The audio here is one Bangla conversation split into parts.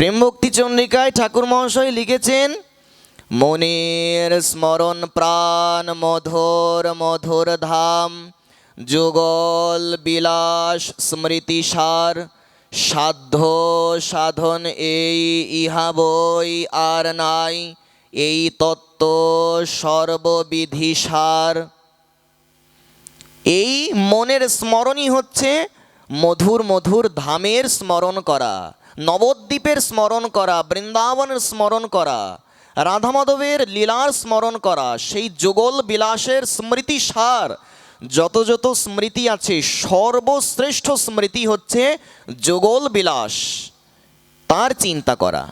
প্রেম ভক্তি চন্দ্রিকায় ঠাকুর মহাশয় লিখেছেন, মনের স্মরণ প্রাণ মধুর মধুর ধাম, যুগল বিলাস স্মৃতিসার, সাধ্য সাধন এই ইহা বই আর নাই, এই তত্ত্ব সর্ববিধিসার। এই মনের স্মরণই হচ্ছে মধুর মধুর ধামের স্মরণ করা, নবদ্বীপের স্মরণ করা, বৃন্দাবনের স্মরণ করা, রাধা মাধবের লীলার স্মরণ করা, সেই যুগল বিলাসের স্মৃতিসার। যত যত স্মৃতি আছে সর্বশ্রেষ্ঠ স্মৃতি হচ্ছে যুগল বিলাস, তার চিন্তা করা।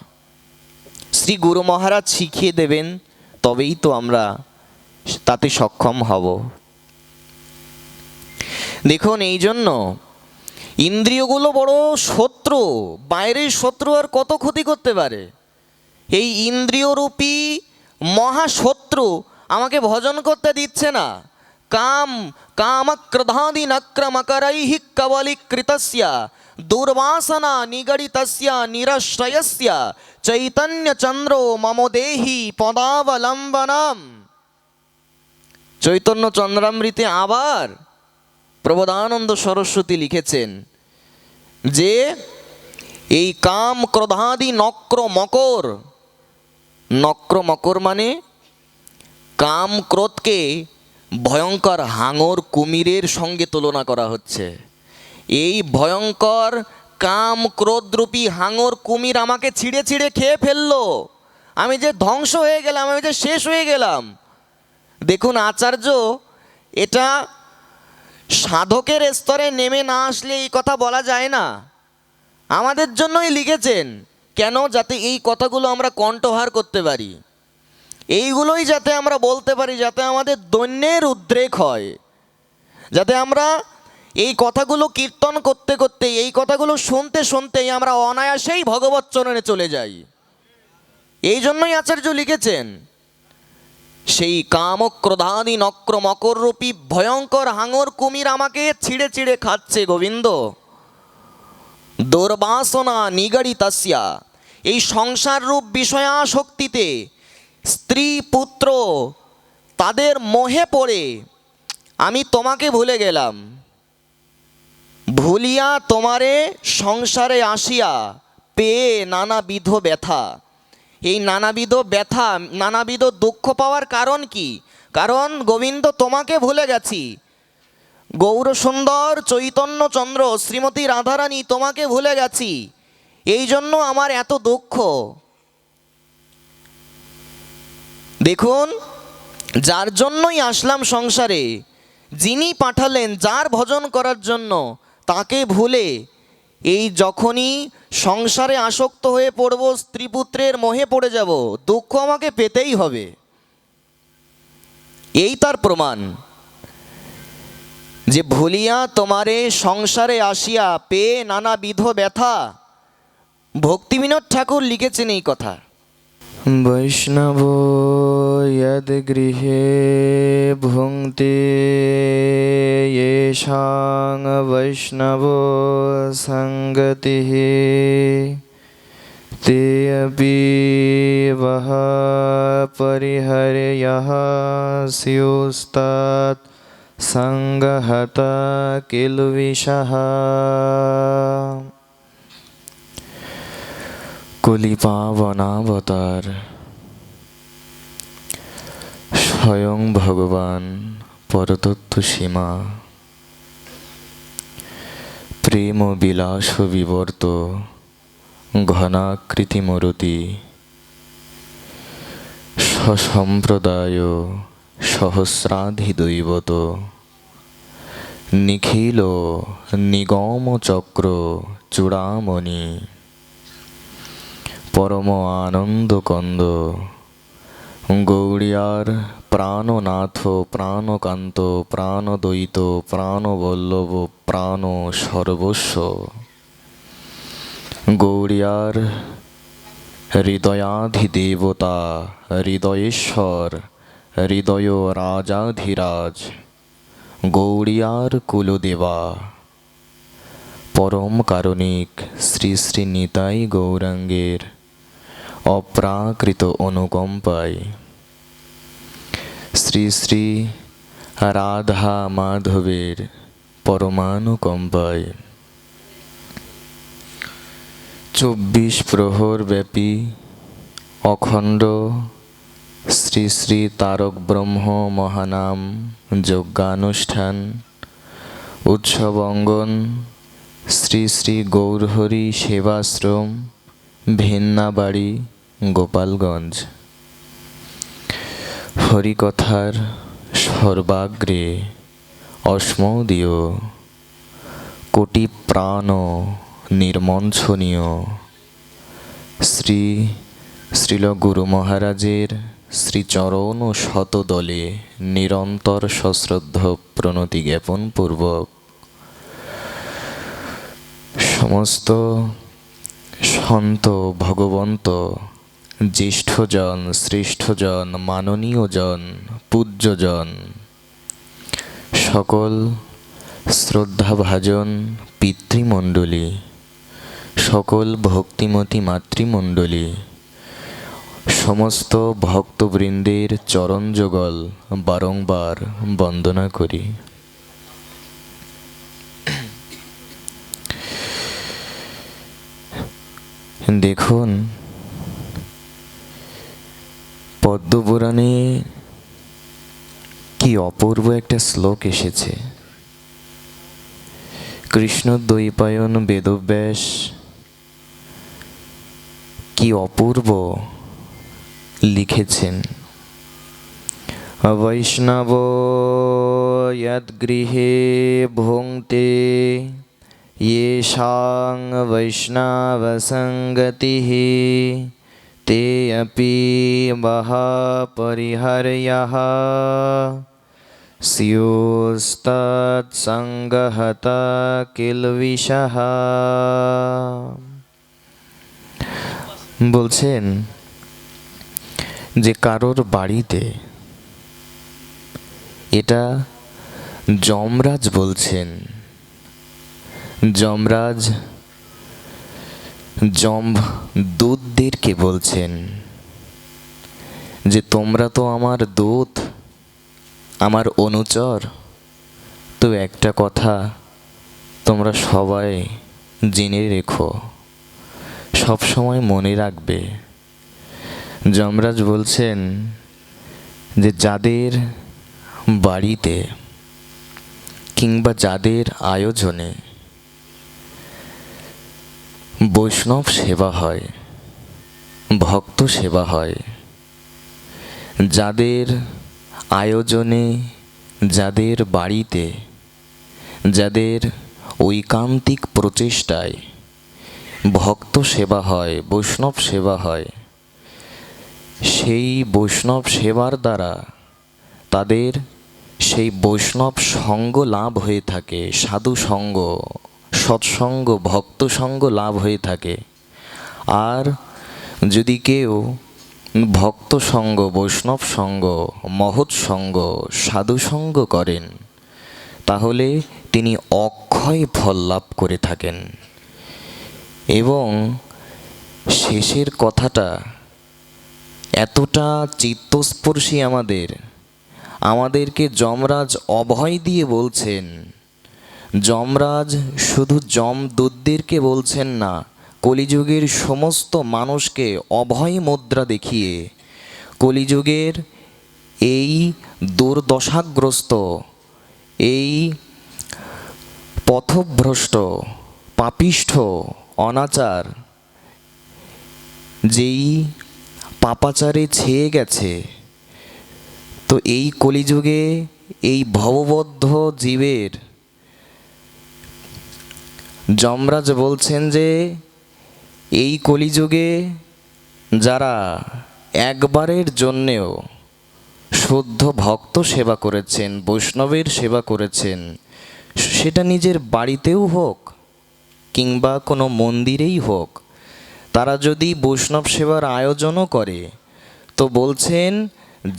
শ্রী গুরু মহারাজ শিখিয়ে দেবেন, তবেই তো আমরা তাতে সক্ষম হব। দেখুন, এই জন্য ইন্দ্রিয়গুলো বড় শত্রু, বাইরের শত্রু আর কত ক্ষতি করতে পারে। এই ইন্দ্রিয়রূপী মহাশত্রু আমাকে ভজন করতে দিচ্ছে না। কাম কামক্রধাদি নক্রমকরৈঃ কবলীকৃতস্য দুর্বাসনা নিগড়িতস্য নিরাশ্রয়স্য চৈতন্যচন্দ্রো মম দেহি পদাবলম্বনম। চৈতন্য চন্দ্রামৃতে আবার প্রবোধানন্দ সরস্বতী লিখেছেন যে এই কাম ক্রোধাদি নক্র মকর, নক্র মকর মানে কাম ক্রোধকে ভয়ঙ্কর হাঙর কুমিরের সঙ্গে তুলনা করা হচ্ছে। এই ভয়ঙ্কর কাম ক্রোধরূপী হাঙর কুমির আমাকে ছিঁড়ে ছিঁড়ে খেয়ে ফেললো, আমি যে ধ্বংস হয়ে গেলাম, আমি যে শেষ হয়ে গেলাম। দেখুন আচার্য এটা সাধকের স্তরে নেমে না আসলে এই কথা বলা যায় না, আমাদের জন্যই লিখেছেন। কেন? যাতে এই কথাগুলো আমরা কণ্ঠহার করতে পারি, এইগুলোই যাতে আমরা বলতে পারি, যাতে আমাদের দৈন্যের উদ্রেক হয়, যাতে আমরা এই কথাগুলো কীর্তন করতে করতে, এই কথাগুলো শুনতে শুনতেই আমরা অনায়াসেই ভগবৎ চরণে চলে যাই। এই জন্যই আচার্য লিখেছেন সেই কামক্রোধাদি নক্র মকররূপী ভয়ঙ্কর হাঙর কুমির আমাকে ছিঁড়ে ছিঁড়ে খাচ্ছে গোবিন্দ। দুর্বাসনা নিগড়িতস্য, এই সংসার রূপ বিষয়াসক্তিতে স্ত্রী পুত্র তাদের মোহে পড়ে আমি তোমাকে ভুলে গেলাম। ভুলিয়া তোমারে সংসারে আসিয়া পেয়ে নানাবিধ ব্যথা। এই নানাবিধ ব্যথা, নানাবিধ দুঃখ পাওয়ার কারণ কি? কারণ গোবিন্দ তোমাকে ভুলে গেছি। গৌর সুন্দর চৈতন্য চন্দ্র শ্রীমতী রাধারানী তোমাকে ভুলে গেছি, এই জন্য আমার এত দুঃখ। দেখুন, যার জন্যই আসলাম সংসারে, যিনি পাঠালেন যার ভজন করার জন্য, তাকে ভুলে এই যখনই সংসারে আসক্ত হয়ে পড়ব, স্ত্রী পুত্রের মোহে পড়ে যাব, দুঃখ আমাকে পেতেই হবে। এই তার প্রমাণ যে ভুলিয়া তোমারে সংসারে আসিয়া পেয়ে নানাবিধ ব্যথা। ভক্তিবিনোদ ঠাকুর লিখেছেন এই কথা। বৈষ্ণব যদ গৃহে ভুঙ্ক্তে येषां বৈষ্ণব সঙ্গতিঃ ते अपि वः परिहर्यः स्युस्तात् সঙ্গহতা কিলবিষः। কলিপাবনাবতার স্বয়ং ভগবান পরতত্ত্ব সীমা, প্রেম বিলাস বিবর্ত ঘনাকৃতি মরতি, সসম্প্রদায় সহস্রাধি দৈবত, নিখিল নিগম চক্র চূড়ামণি, পরম আনন্দ কন্দ গৌড়িয়ার প্রাণনাথ প্রাণকান্ত প্রাণদ্বৈত প্রাণবল্লভ প্রাণ সর্বস্ব। গৌড়িয়ার হৃদয়াধিদেবতা হৃদয়েশ্বর হৃদয় রাজাধিরাজ, গৌড়িয়ার কুলদেবা পরম কারণিক শ্রী শ্রী নিতাই গৌরাঙ্গের অপ্রাকৃত অনুকম্পায়, শ্রী শ্রী রাধা মাধবের পরমানুকম্পায় 24 প্রহর ব্যাপী অখণ্ড শ্রী শ্রী তারক ব্রহ্ম মহানাম যজ্ঞানুষ্ঠান উৎসব অঙ্গন শ্রী শ্রী গৌরহরি সেবাশ্রম, ভিন্নাবাড়ি, গোপালগঞ্জ। হরিকথার সর্বাগ্রে অস্মদীয় কোটি প্রাণ নির্মঞ্চনীয় শ্রী শ্রীল গুরু মহারাজের শ্রীচরণ ও শতদলে নিরন্তর সশ্রদ্ধ প্রণতি জ্ঞাপন পূর্বক সমস্ত সন্ত ভগবন্ত জ্যেষ্ঠজন, শ্রেষ্ঠজন, মাননীয়জন, পূজ্যজন, সকল শ্রদ্ধাভাজন পিতৃমণ্ডলী, সকল ভক্তিমতী মাতৃমণ্ডলী, সমস্ত ভক্তবৃন্দের চরণযুগল বারংবার বন্দনা করি। দেখুন, পদ্মপুরাণে কি অপূর্ব একটা শ্লোক এসেছে। কৃষ্ণ দ্বৈপায়ন বেদব্যাস কি অপূর্ব লিখেছেন। বৈষ্ণব যদ্গৃহে ভুঙ্ক্তে येषां वैष्णवसङ्गतिः ते अपि महापरिहर्यः स्युस्तत्सङ्गहता किल्बिषः। বলছেন যে কারোর বাড়িতে, এটা যমরাজ বলছেন, যমরাজ দূতদেরকে বলছেন যে তোমরা তো আমার দূত, আমার অনুচর, তো একটা কথা তোমরা সবাই জেনে রেখো, সব সময় মনে রাখবে। যমরাজ বলছেন যে যাদের বাড়িতে কিংবা যাদের আয়োজনে বৈষ্ণব সেবা হয়, ভক্ত সেবা হয়, যাদের আয়োজনে, যাদের বাড়িতে, যাদের ঐকান্তিক প্রচেষ্টায় ভক্ত সেবা হয়, বৈষ্ণব সেবা হয়, সেই বৈষ্ণব সেবার দ্বারা তাদের সেই বৈষ্ণব সঙ্গ লাভ হয়ে থাকে, সাধু সঙ্গ, সৎসঙ্গ, ভক্ত সঙ্গ লাভ হয়ে থাকে। আর যদি কেউ ভক্ত সঙ্গ, বৈষ্ণব সঙ্গ, মহৎ সঙ্গ, সাধু সঙ্গ করেন, তাহলে তিনি অক্ষয় ফল লাভ করে থাকেন। এবং শেষের কথাটা এতটা চিত্তস্পর্শী আমাদেরকে যমরাজ অভয় দিয়ে বলছেন। যমরাজ শুধু যমদূতদেরকে বলছেন না, কলিযুগের সমস্ত মানুষকে অভয় মুদ্রা দেখিয়ে কলিযুগের এই দুর্দশাগ্রস্ত, এই পথভ্রষ্ট, পাপিষ্ঠ, অনাচার, যেই পাপাচারে ছেয়ে গেছে, তো এই কলিযুগে এই ভববদ্ধ জীবের যমরাজ বলছেন যে এই কলিযুগে যারা একবারের জন্যেও শুদ্ধ ভক্ত সেবা করেছেন, বৈষ্ণবের সেবা করেছেন, সেটা নিজের বাড়িতেও হোক কিংবা কোনো মন্দিরেই হোক, তারা যদি বৈষ্ণব সেবার আয়োজনও করে, তো বলছেন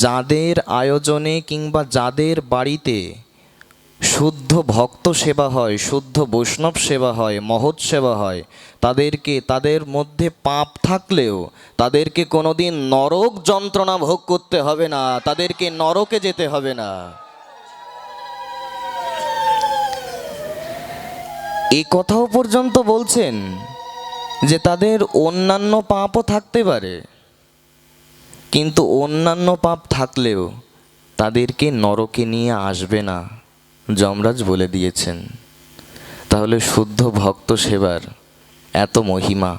যাদের আয়োজনে কিংবা যাদের বাড়িতে শুদ্ধ ভক্ত সেবা হয়, শুদ্ধ বৈষ্ণব সেবা হয়, মহৎ সেবা হয়, তাদেরকে তাদের মধ্যে পাপ থাকলেও তাদেরকে কোনোদিন নরক যন্ত্রণা ভোগ করতে হবে না, তাদেরকে নরকে যেতে হবে না। এই কথাও পর্যন্ত বলছেন যে তাদের অন্যান্য পাপও থাকতে পারে, কিন্তু অন্যান্য পাপ থাকলেও তাদেরকে নরকে নিয়ে আসবে না, যমরাজ বলে দিয়েছেন। তাহলে শুদ্ধ ভক্ত সেবার এত মহিমা,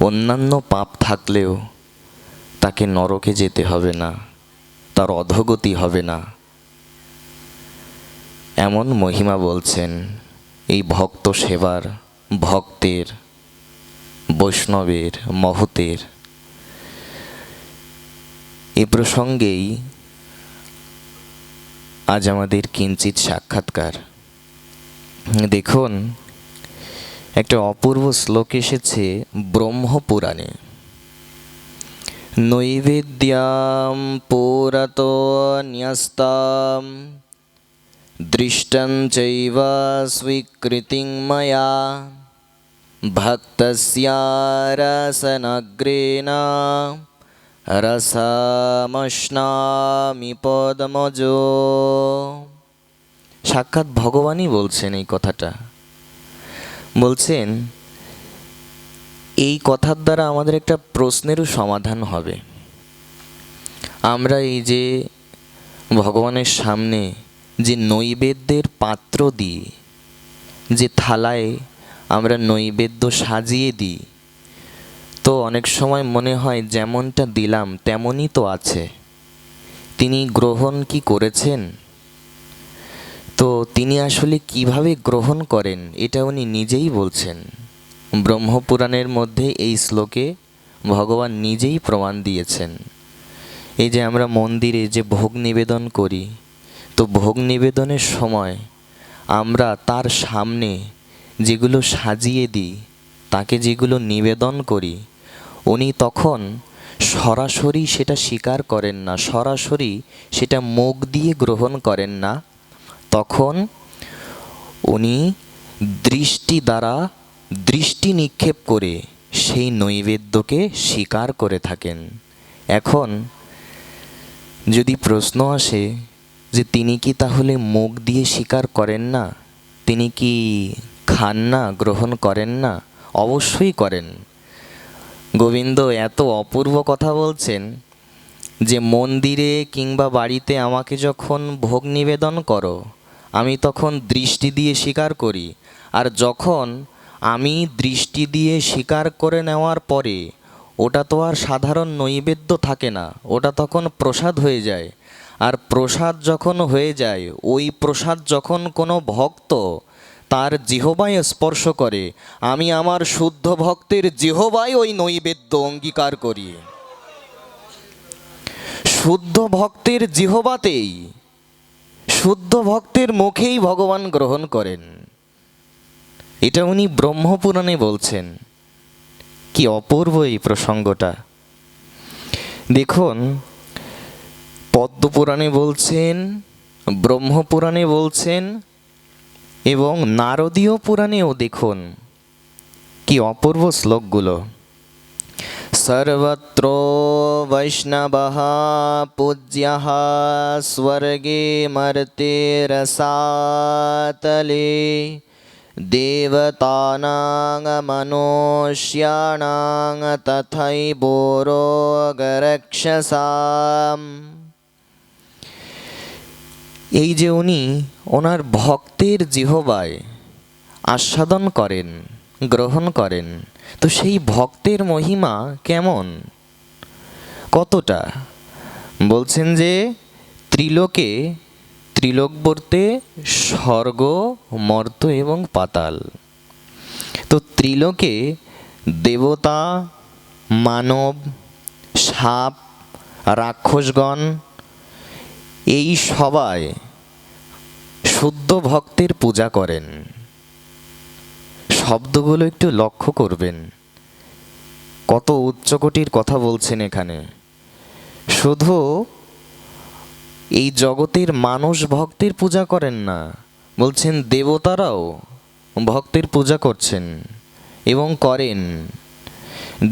অন্যান্য পাপ থাকলেও তাকে নরকে যেতে হবে না, তার অধোগতি হবে না, এমন মহিমা বলছেন এই ভক্ত সেবার, ভক্তের, বৈষ্ণবের, মহতের। এ প্রসঙ্গেই আজ আমাদের কিঞ্চিত সাক্ষাৎকার। দেখুন, একটা অপূর্ব শ্লোক এসেছে ব্রহ্মপুরাণে। নৈবেদ্যাম পুরতো ন্যস্তাম দৃষ্টং চৈব স্বীকৃতিং ময়া ভক্তস্য রসনগ্রেণ রসমশ্নামি পদমজো। সাক্ষাৎ ভগবানই বলছেন এই কথাটা। বলছেন এই কথার দ্বারা আমাদের একটা প্রশ্নেরও সমাধান হবে। আমরা এই যে ভগবানের সামনে যে নৈবেদ্যের পাত্র দিই, যে থালায় আমরা নৈবেদ্য সাজিয়ে দিই, তো অনেক সময় মনে হয় যেমনটা দিলাম তেমনই তো আছে, তিনি গ্রহণ কি করেছেন? তো তিনি আসলে কিভাবে গ্রহণ করেন এটা উনি নিজেই বলছেন। ব্রহ্মপুরাণের মধ্যে এই শ্লোকে ভগবান নিজেই প্রমাণ দিয়েছেন। এই যে আমরা মন্দিরে যে ভোগ নিবেদন করি, তো ভোগ নিবেদনের সময় আমরা তার সামনে যেগুলো সাজিয়ে দিই, তাকে যেগুলো নিবেদন করি, উনি তখন সরাসরি সেটা স্বীকার করেন না, সরাসরি সেটা মুখ দিয়ে গ্রহণ করেন না, তখন উনি দৃষ্টি দ্বারা দৃষ্টি নিক্ষেপ করে সেই নৈবেদ্যকে স্বীকার করে থাকেন। এখন যদি প্রশ্ন আসে যে তিনি কি তাহলে মুখ দিয়ে স্বীকার করেন না, তিনি কি খান না, গ্রহণ করেন না? অবশ্যই করেন। গোবিন্দ এত অপূর্ব কথা বলছেন যে মন্দিরে কিংবা বাড়িতে আমাকে যখন ভোগ নিবেদন করো, আমি তখন দৃষ্টি দিয়ে স্বীকার করি, আর যখন আমি দৃষ্টি দিয়ে স্বীকার করে নেওয়ার পরে ওটা তো আর সাধারণ নৈবেদ্য থাকে না, ওটা তখন প্রসাদ হয়ে যায়। আর প্রসাদ যখন হয়ে যায়, ওই প্রসাদ যখন কোনো ভক্ত তার জিহবায় স্পর্শ করে, আমি আমার শুদ্ধ ভক্তের জিহবায় ওই নৈবেদ্য অঙ্গীকার করি। শুদ্ধ ভক্তের জিহবাতেই, শুদ্ধ ভক্তের মুখেই ভগবান গ্রহণ করেন। এটা উনি ব্রহ্মপুরাণে বলছেন। কি অপূর্ব এই প্রসঙ্গটা! দেখুন, পদ্মপুরাণে বলছেন, ব্রহ্মপুরাণে বলছেন, এবং নারদীয় পুরাণেও দেখুন কি অপূর্ব শ্লোকগুলো। সর্বত্র বৈষ্ণবঃ পূজ্যঃ স্বর্গে মর্তে রসাতলে দেবতানাং মনুষ্যানাং তথৈবোরোগরক্ষসাম। এই যে উনি ওনার ভক্তের জিহবায় আস্বাদন করেন, গ্রহণ করেন, তো সেই ভক্তের মহিমা কেমন, কতটা? বলছেন যে ত্রিলোকে, ত্রিলোক বলতে স্বর্গ, মর্ত্য এবং পাতাল, তো ত্রিলোকে দেবতা, মানব, সাপ, রাক্ষসগণ, এই সবাই শুদ্ধ ভক্তের পূজা করেন। শব্দগুলো একটু লক্ষ্য করবেন, কত উচ্চকোটির কথা বলছেন এখানে। শুধু এই জগতের মানুষ ভক্তের পূজা করেন না, বলছেন দেবতারাও ভক্তের পূজা করছেন এবং করেন।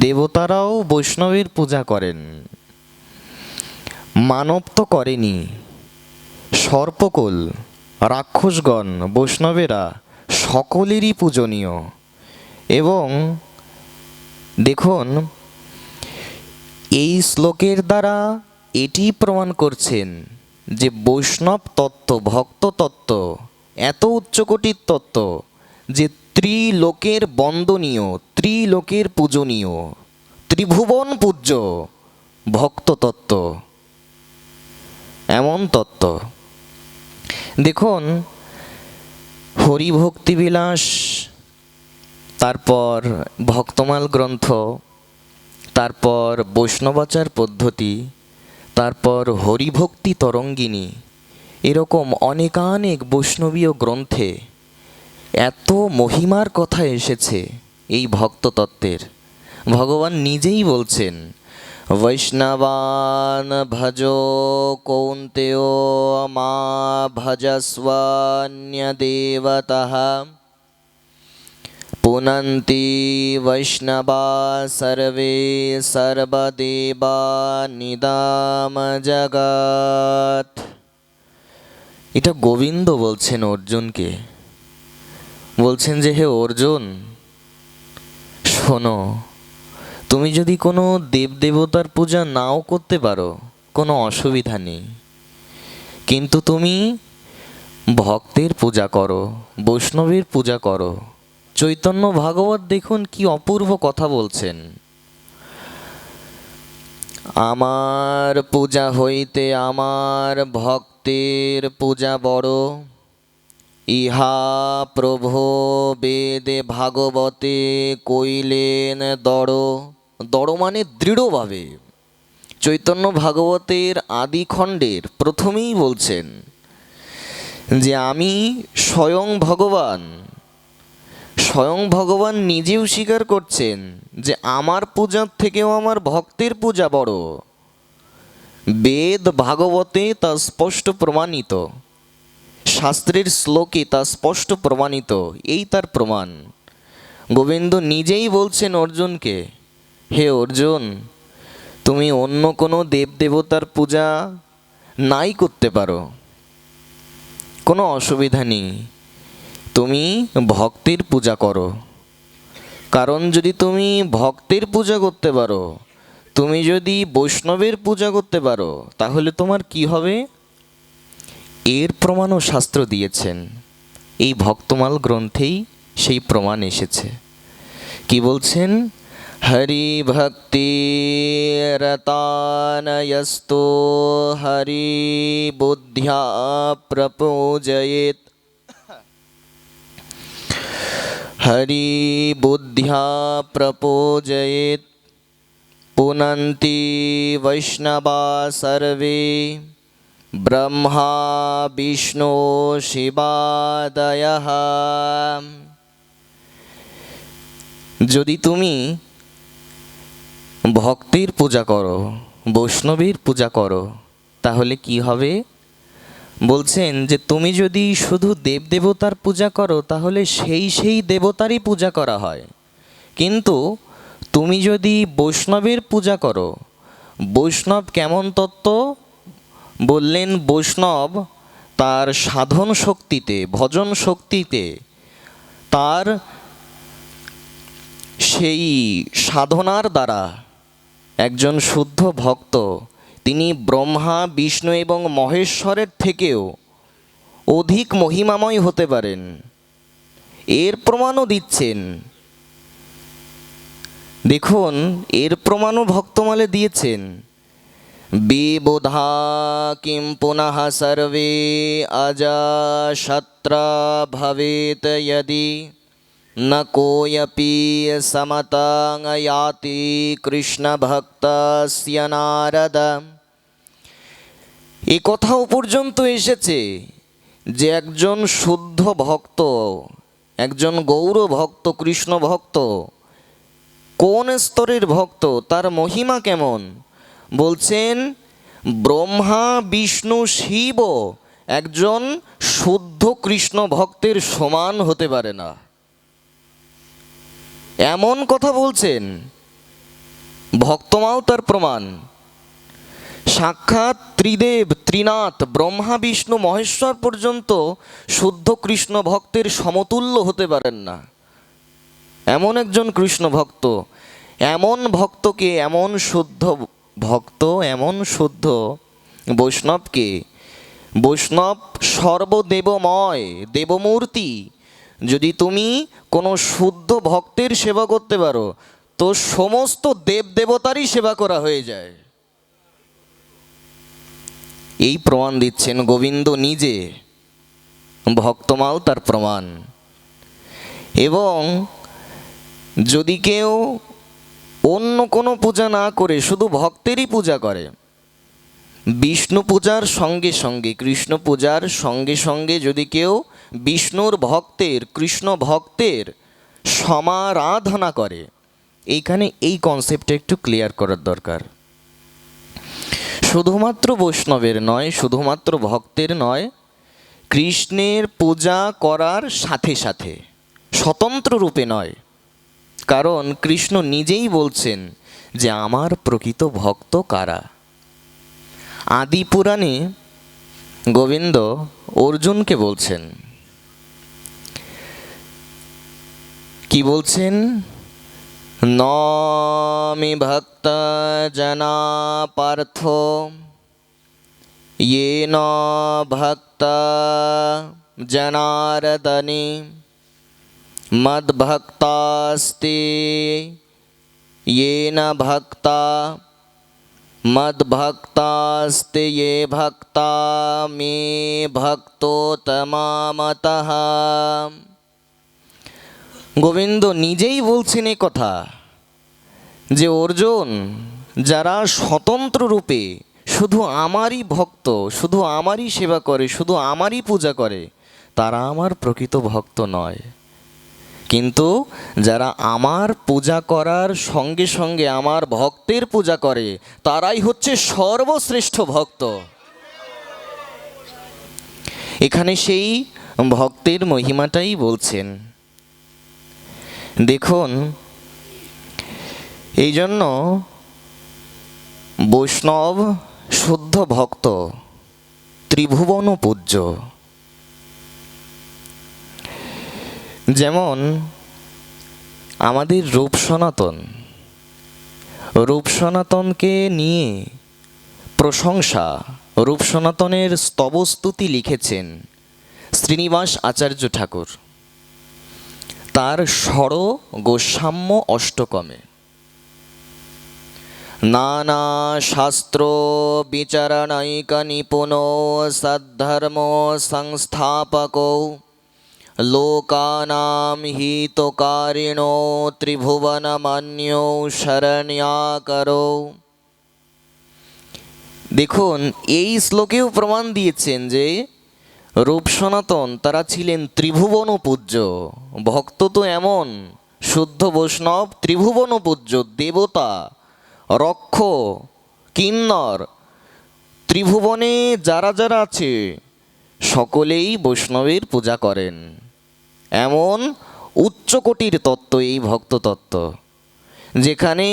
দেবতারাও বৈষ্ণবের পূজা করেন। মানব তো করেনি, সর্পকুল, রাক্ষসগণ, বৈষ্ণবেরা সকলেরই পূজনীয়। এবং দেখুন, এই শ্লোকের দ্বারা এটি প্রমাণ করছেন যে বৈষ্ণব তত্ত্ব, ভক্ত তত্ত্ব এত উচ্চকোটির তত্ত্ব যে ত্রিলোকের বন্দনীয়, ত্রিলোকের পূজনীয়, ত্রিভুবন পূজ্য ভক্ত তত্ত্ব, এমন তত্ত্ব। দেখুন, হরিভক্তিবিলাস, তারপর ভক্তমাল গ্রন্থ, তারপর বৈষ্ণবাচার পদ্ধতি, তারপর হরিভক্তি তরঙ্গিনী, এরকম অনেকানেক বৈষ্ণবীয় গ্রন্থে এত মহিমার কথা এসেছে এই ভক্ততত্ত্বের। ভগবান নিজেই বলছেন, বৈষ্ণবান ভজো কৌন্তেয় মা ভজস্বান্যদেবতঃ পুনন্তি বৈষ্ণবা সর্বে সর্বদেবা নিদাম জগৎ। এটা গোবিন্দ বলছেন অর্জুনকে। বলছেন যে হে অর্জুন, শোনো, তুমি যদি কোনো দেবদেবতার পূজা নাও করতে পারো, কোনো অসুবিধা নেই, কিন্তু তুমি ভক্তের পূজা করো, বৈষ্ণবের পূজা করো। চৈতন্য ভাগবত দেখুন কি অপূর্ব কথা বলছেন। আমার পূজা হইতে আমার ভক্তের পূজা বড়, ইহা প্রভো বেদে ভাগবতে কইলেন দড়। দড় মানে দৃঢ়ভাবে। চৈতন্য ভাগবতের আদি খণ্ডের প্রথমেই বলছেন যে আমি স্বয়ং ভগবান, স্বয়ং ভগবান নিজেও স্বীকার করছেন যে আমার পূজার থেকেও আমার ভক্তের পূজা বড়। বেদ ভাগবতে তা স্পষ্ট প্রমাণিত, শাস্ত্রের শ্লোকে তা স্পষ্ট প্রমাণিত, এই তার প্রমাণ। গোবিন্দ নিজেই বলছেন অর্জুনকে, হে অর্জুন, তুমি অন্য কোনো দেবদেবতার পূজা নাই করতে পারো, কোনো অসুবিধা নেই, তুমি ভক্তের পূজা করো। কারণ যদি তুমি ভক্তের পূজা করতে পারো, তুমি যদি বৈষ্ণবের পূজা করতে পারো, তাহলে তোমার কি হবে? এর প্রমাণও শাস্ত্র দিয়েছেন। এই ভক্তমাল গ্রন্থেই সেই প্রমাণ এসেছে। কি বলছেন? হরি ভক্তি রতানয়স্তো হরি বুদ্ধ্যা প্রপূজয়েত, হরি বুদ্ধ্যা প্রপূজয়েত পুনন্তি বৈষ্ণবা সর্বে ব্রহ্মা বিষ্ণু শিবাদয়ঃ। যদি তুমি ভক্তির পূজা করো, বৈষ্ণবীর পূজা করো, তাহলে কি হবে? বলছেন যে তুমি যদি শুধু দেবদেবতার পূজা করো, তাহলে সেই দেবতারই পূজা করা হয়। কিন্তু তুমি যদি বৈষ্ণবের পূজা করো, বৈষ্ণব কেমন তত্ত্ব বললেন? বৈষ্ণব তার সাধন শক্তিতে, ভজন শক্তিতে, তার সেই সাধনার দ্বারা একজন শুদ্ধ ভক্ত তিনি ব্রহ্মা বিষ্ণু এবং মহেশ্বরের থেকেও অধিক মহিমাময় হতে পারেন। এর প্রমাণও দিচ্ছেন। দেখুন, এর প্রমাণও ভক্তমালে দিয়েছেন। বিবোধা কিম পুনঃ সর্বে অজাশত্রা ভবেত যদি ন কোয়পি সমতাং ইয়াতি কৃষ্ণ ভক্তস্য নারদ। এ কথাও পর্যন্ত এসেছে যে একজন শুদ্ধ ভক্ত, একজন গৌর ভক্ত, কৃষ্ণ ভক্ত কোন স্তরের ভক্ত, তার মহিমা কেমন? বলছেন ব্রহ্মা বিষ্ণু শিব একজন শুদ্ধ কৃষ্ণ ভক্তের সমান হতে পারে না, এমন কথা বলছেন। ভক্তমাও তার প্রমাণ। সাক্ষাৎ ত্রিদেব ত্রিনাথ ব্রহ্মা বিষ্ণু মহেশ্বর পর্যন্ত শুদ্ধ কৃষ্ণ ভক্তের সমতুল্য হতে পারেন না। এমন একজন কৃষ্ণ ভক্ত, এমন ভক্তকে, এমন শুদ্ধ ভক্ত, এমন শুদ্ধ বৈষ্ণবকে, বৈষ্ণব সর্বদেবময় দেবমূর্তি, যদি তুমি কোনো শুদ্ধ ভক্তের সেবা করতে পারো তো সমস্ত দেবদেবতারই সেবা করা হয়ে যায়। এই প্রমাণ দিচ্ছেন গোবিন্দ নিজে, ভক্তমাও তার প্রমাণ। এবং যদি কেউ অন্য কোনো পূজা না করে শুধু ভক্তেরই পূজা করে, বিষ্ণু পূজার সঙ্গে সঙ্গে, কৃষ্ণ পূজার সঙ্গে সঙ্গে যদি কেউ বিষ্ণুর ভক্তের, কৃষ্ণ ভক্তের সমারাধনা করে, এইখানে এই কনসেপ্টটা একটু ক্লিয়ার করার দরকার। শুধুমাত্র বৈষ্ণবের নয়, শুধুমাত্র ভক্তের নয়, কৃষ্ণের পূজা করার সাথে সাথে, স্বতন্ত্র রূপে নয়। কারণ কৃষ্ণ নিজেই বলছেন যে আমার প্রকৃত ভক্ত কারা। আদি পুরাণে গোবিন্দ অর্জুনকে বলছেন, কি বলছেন? নমি ভক্ত জনা পার্থ येन ভক্ত জনার্দনে মদ্ভক্তাস্তে येन ভক্তা মদ্ভক্তাস্তে ये ভক্তা মে ভক্তোত্তমামতঃ। গোবিন্দ নিজেই বলছেন এ কথা যে অর্জুন, যারা স্বতন্ত্র রূপে শুধু আমারই ভক্ত, শুধু আমারই সেবা করে, শুধু আমারই পূজা করে, তারা আমার প্রকৃত ভক্ত নয়। কিন্তু যারা আমার পূজা করার সঙ্গে সঙ্গে আমার ভক্তের পূজা করে, তারাই হচ্ছে সর্বশ্রেষ্ঠ ভক্ত। এখানে সেই ভক্তের মহিমাটাই বলছেন। দেখুন, এই জন্য বৈষ্ণব শুদ্ধ ভক্ত ত্রিভুবন পূজ্য। যেমন আমাদের রূপ সনাতন, রূপ সনাতনকে নিয়ে প্রশংসা, রূপ সনাতনের স্তবস্তুতি লিখেছেন শ্রীনিবাস আচার্য ঠাকুর তার ষড় গোস্বাম্য অষ্টকমে। নানা শাস্ত্র বিচারণৈক নিপুণো সদ্ধর্ম সংস্থাপকো লোকানাম হিতকারিণো ত্রিভুবনমান্যো শরণ্যাকরো। দেখুন, এই শ্লোকেও প্রমাণ দিয়েছেন যে রূপ সনাতন তারা ছিলেন ত্রিভুবন পূজ্য ভক্ত। তো এমন শুদ্ধ বৈষ্ণব ত্রিভুবন পূজ্য, দেবতা, রক্ষ, কিন্নর, ত্রিভুবনে যারা যারা আছে সকলেই বৈষ্ণবের পূজা করেন। এমন উচ্চকোটির তত্ত্ব এই ভক্ত তত্ত্ব, যেখানে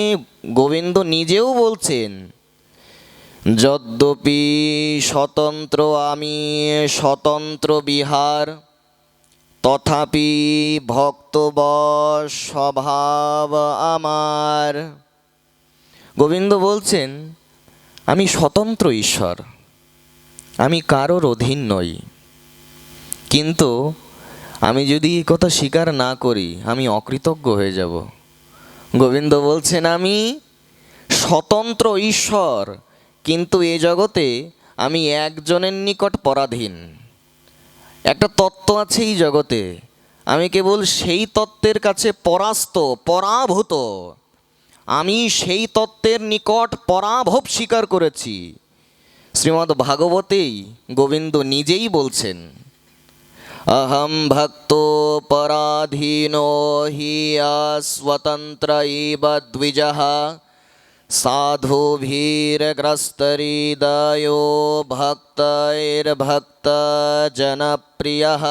গোবিন্দ নিজেও বলছেন, যদ্যপি স্বতন্ত্র আমি স্বতন্ত্র বিহার, তথাপি ভক্তবশ স্বভাব আমার। গোবিন্দ বলছেন, আমি স্বতন্ত্র ঈশ্বর, আমি কারোর অধীন নই। কিন্তু আমি যদি এই কথা স্বীকার না করি, আমি অকৃতজ্ঞ হয়ে যাব। গোবিন্দ বলছেন, আমি স্বতন্ত্র ঈশ্বর, কিন্তু এ জগতে আমি একজনের নিকট পরাধীন। একটা তত্ত্ব আছে এই জগতে, আমি কেবল সেই তত্ত্বের কাছে পরাস্ত, পরাভূত। আমি সেই তত্ত্বের নিকট পরাভব স্বীকার করেছি। শ্রীমদ্ ভাগবতেই গোবিন্দ নিজেই বলছেন, অহম ভক্তো পরাধীনো হি স্বতন্ত্র ইব দ্বিজঃ সাধুভীরগ্রস্তহৃদयो ভক্তৈর্ভক্তজনপ্রিয়ঃ।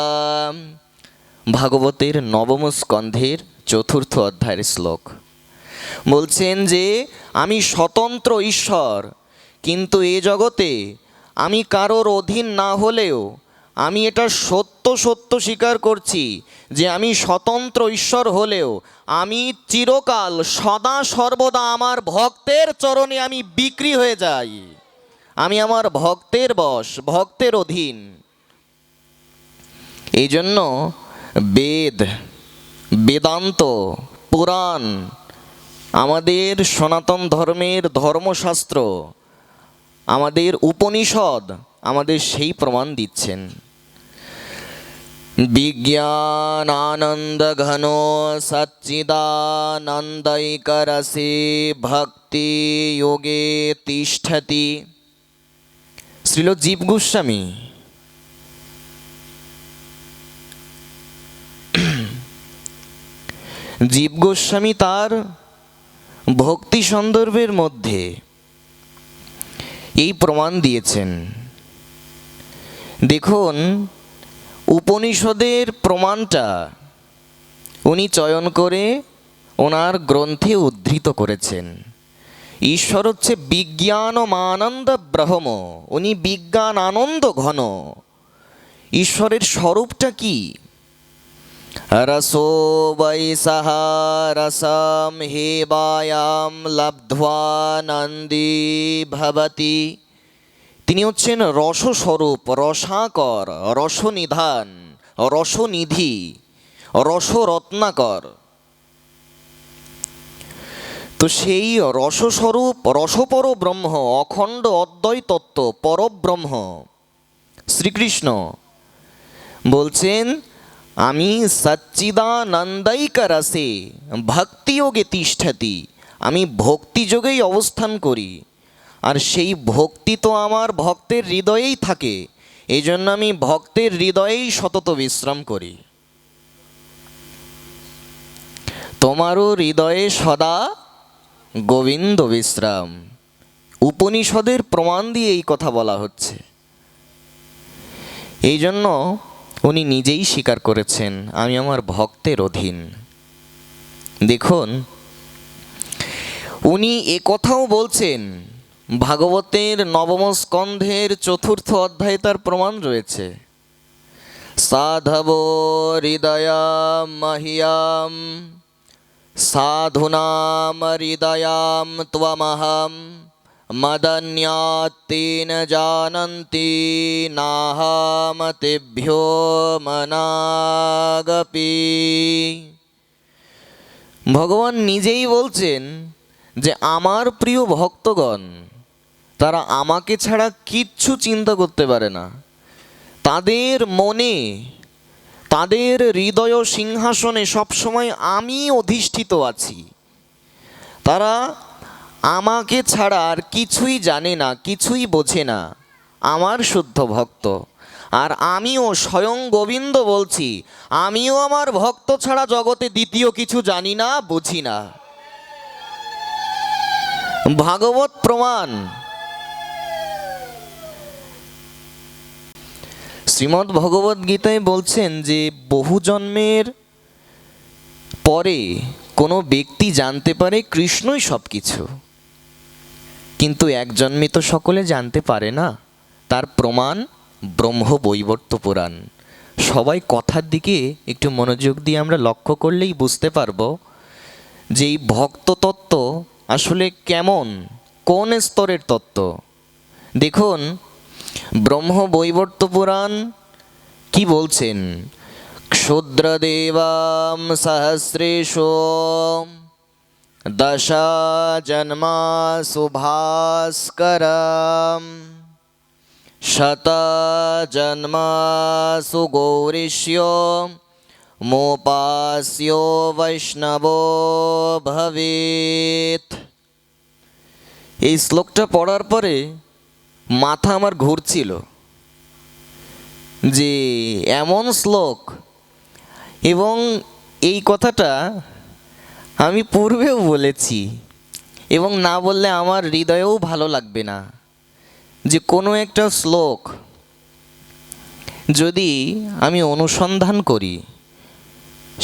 ভাগবতের নবম স্কন্ধের চতুর্থ অধ্যায়ের শ্লোক। বলছেন যে আমি স্বতন্ত্র ঈশ্বর, কিন্তু এ জগতে আমি কারোর অধীন না হলেও আমি এটা সত্য সত্য স্বীকার করছি যে আমি স্বতন্ত্র ঈশ্বর হলেও আমি চিরকাল সদা সর্বদা আমার ভক্তের চরণে আমি বিক্রি হয়ে যাই। আমি আমার ভক্তের বশ, ভক্তের অধীন। এই জন্য বেদ, বেদান্ত, পুরাণ, আমাদের সনাতন ধর্মের ধর্মশাস্ত্র, আমাদের উপনিষদ আমাদের সেই প্রমাণ দিচ্ছেন। বিজ্ঞানানন্দ ঘন সচ্চিদানন্दैकरसे ভক্তি যোগে তিষ্ঠতি। শ্রীল জীব গোস্বামী জীব গোস্বামী তার ভক্তি সন্দর্ভের মধ্যে এই প্রমাণ দিয়েছেন। দেখুন, উপনিষদের প্রমাণটা উনি চয়ন করে ওনার গ্রন্থে উদ্ধৃত করেছেন। ঈশ্বর হচ্ছে বিজ্ঞানমানন্দ ব্রহ্ম, উনি বিজ্ঞান আনন্দ ঘন। ঈশ্বরের স্বরূপটা কি? রসো বৈ সহ রসম হেবায়াম লব্ধ্বা নন্দী ভবতি। তিনি হচ্ছেন রসস্বরূপ, রসাকর, রসনিধান, রসনিধি, রসরত্নাকর। তো সেই রসস্বরূপ, রসপর ব্রহ্ম, অখণ্ড অদ্বয় তত্ত্ব, পরব্রহ্ম শ্রীকৃষ্ণ বলছেন আমি সচ্চিদানন্दैकरसे ভক্তিযোগে তিষ্ঠতি। আমি ভক্তিযোগেই অবস্থান করি, আর সেই ভক্তি তো আমার ভক্তের হৃদয়েই থাকে। এই জন্য আমি ভক্তের হৃদয়েই সতত বিশ্রাম করি। তোমারও হৃদয়ে সদা গোবিন্দ বিশ্রাম। উপনিষদের প্রমাণ দিয়ে এই কথা বলা হচ্ছে। এই জন্য উনি নিজেই স্বীকার করেছেন আমি আমার ভক্তের অধীন। দেখুন, উনি কথাও বলছেন ভাগবতের নবম স্কন্ধের চতুর্থ অধ্যায়ে, তার প্রমাণ রয়েছে। সাধবো হৃদয়াম মহিয়াম সাধুনাম হৃদয়াম ত্বমহম মদন্যাত্তেন জানন্তি নাহম তেভ্যো মনাগপি। ভগবান নিজেই বলছেন যে আমার প্রিয় ভক্তগণ তারা আমাকে ছাড়া কিচ্ছু চিন্তা করতে পারে না। তাদের মনে, তাদের হৃদয় সিংহাসনে সবসময় আমি অধিষ্ঠিত আছি। তারা আমাকে ছাড়া আর কিছুই জানে না, কিছুই বোঝে না। আমার শুদ্ধ ভক্ত। আর আমিও স্বয়ং গোবিন্দ বলছি, আমিও আমার ভক্ত ছাড়া জগতে দ্বিতীয় কিছু জানি না, বুঝি না। ভাগবত প্রমাণ। শ্রীমদ্ ভগবদ গীতায় বলছেন যে বহু জন্মের পরে কোনো ব্যক্তি জানতে পারে কৃষ্ণই সব কিছু, কিন্তু এক জন্মে তো সকলে জানতে পারে না। তার প্রমাণ ব্রহ্মবৈবর্ত পুরাণ। সবাই কথার দিকে একটু মনোযোগ দিয়ে আমরা লক্ষ্য করলেই বুঝতে পারবো যে এই ভক্ত তত্ত্ব আসলে কেমন, কোন স্তরের তত্ত্ব। দেখুন, ব্রহ্মবৈবর্ত পুরাণ কি বলছেন? ক্ষুদ্রদেবাম সহস্রেষু দশ জন্মাসু ভাস্করম শত জন্মাসু গৌরীশ্য মোপাস্য বৈষ্ণবো ভবেত। এই শ্লোকটা পড়ার পরে মাথা আমার ঘুরছিল যে এমন শ্লোক, এবং এই কথাটা আমি পূর্বেও বলেছি এবং না বললে আমার হৃদয়েও ভালো লাগবে না, যে কোনো একটা শ্লোক যদি আমি অনুসন্ধান করি,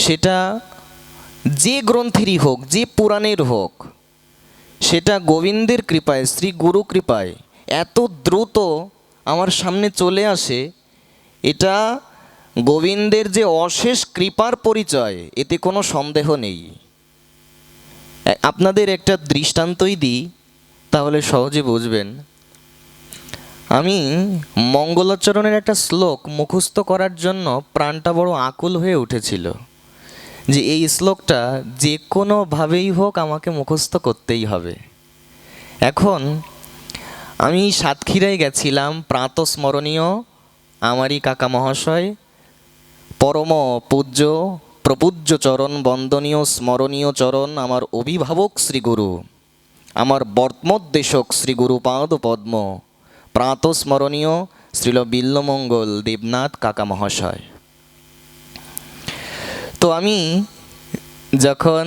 সেটা যে গ্রন্থেরই হোক, যে পুরাণের হোক, সেটা গোবিন্দের কৃপায়, শ্রী গুরু কৃপায় এত দ্রুত আমার সামনে চলে আসে, এটা গোবিন্দের যে অশেষ কৃপার পরিচয়, এতে কোনো সন্দেহ নেই। আপনাদের একটা দৃষ্টান্তই দিই, তাহলে সহজে বুঝবেন। আমি মঙ্গলাচরণের একটা শ্লোক মুখস্থ করার জন্য প্রাণটা বড় আকুল হয়ে উঠেছিল, যে এই শ্লোকটা যে কোনোভাবেই হোক আমাকে মুখস্থ করতেই হবে। এখন আমি সাতক্ষীরায় গেছিলাম, প্রাতঃস্মরণীয় আমারই কাকা মহাশয়, পরম পূজ্য প্রপূজ্য চরণ, বন্দনীয় স্মরণীয় চরণ, আমার অভিভাবক শ্রীগুরু, আমার বর্তমোদ্দেশক শ্রীগুরু পাদ পদ্ম, প্রাতঃস্মরণীয় শ্রীল বিল্লমঙ্গল দেবনাথ কাকা মহাশয়। তো আমি যখন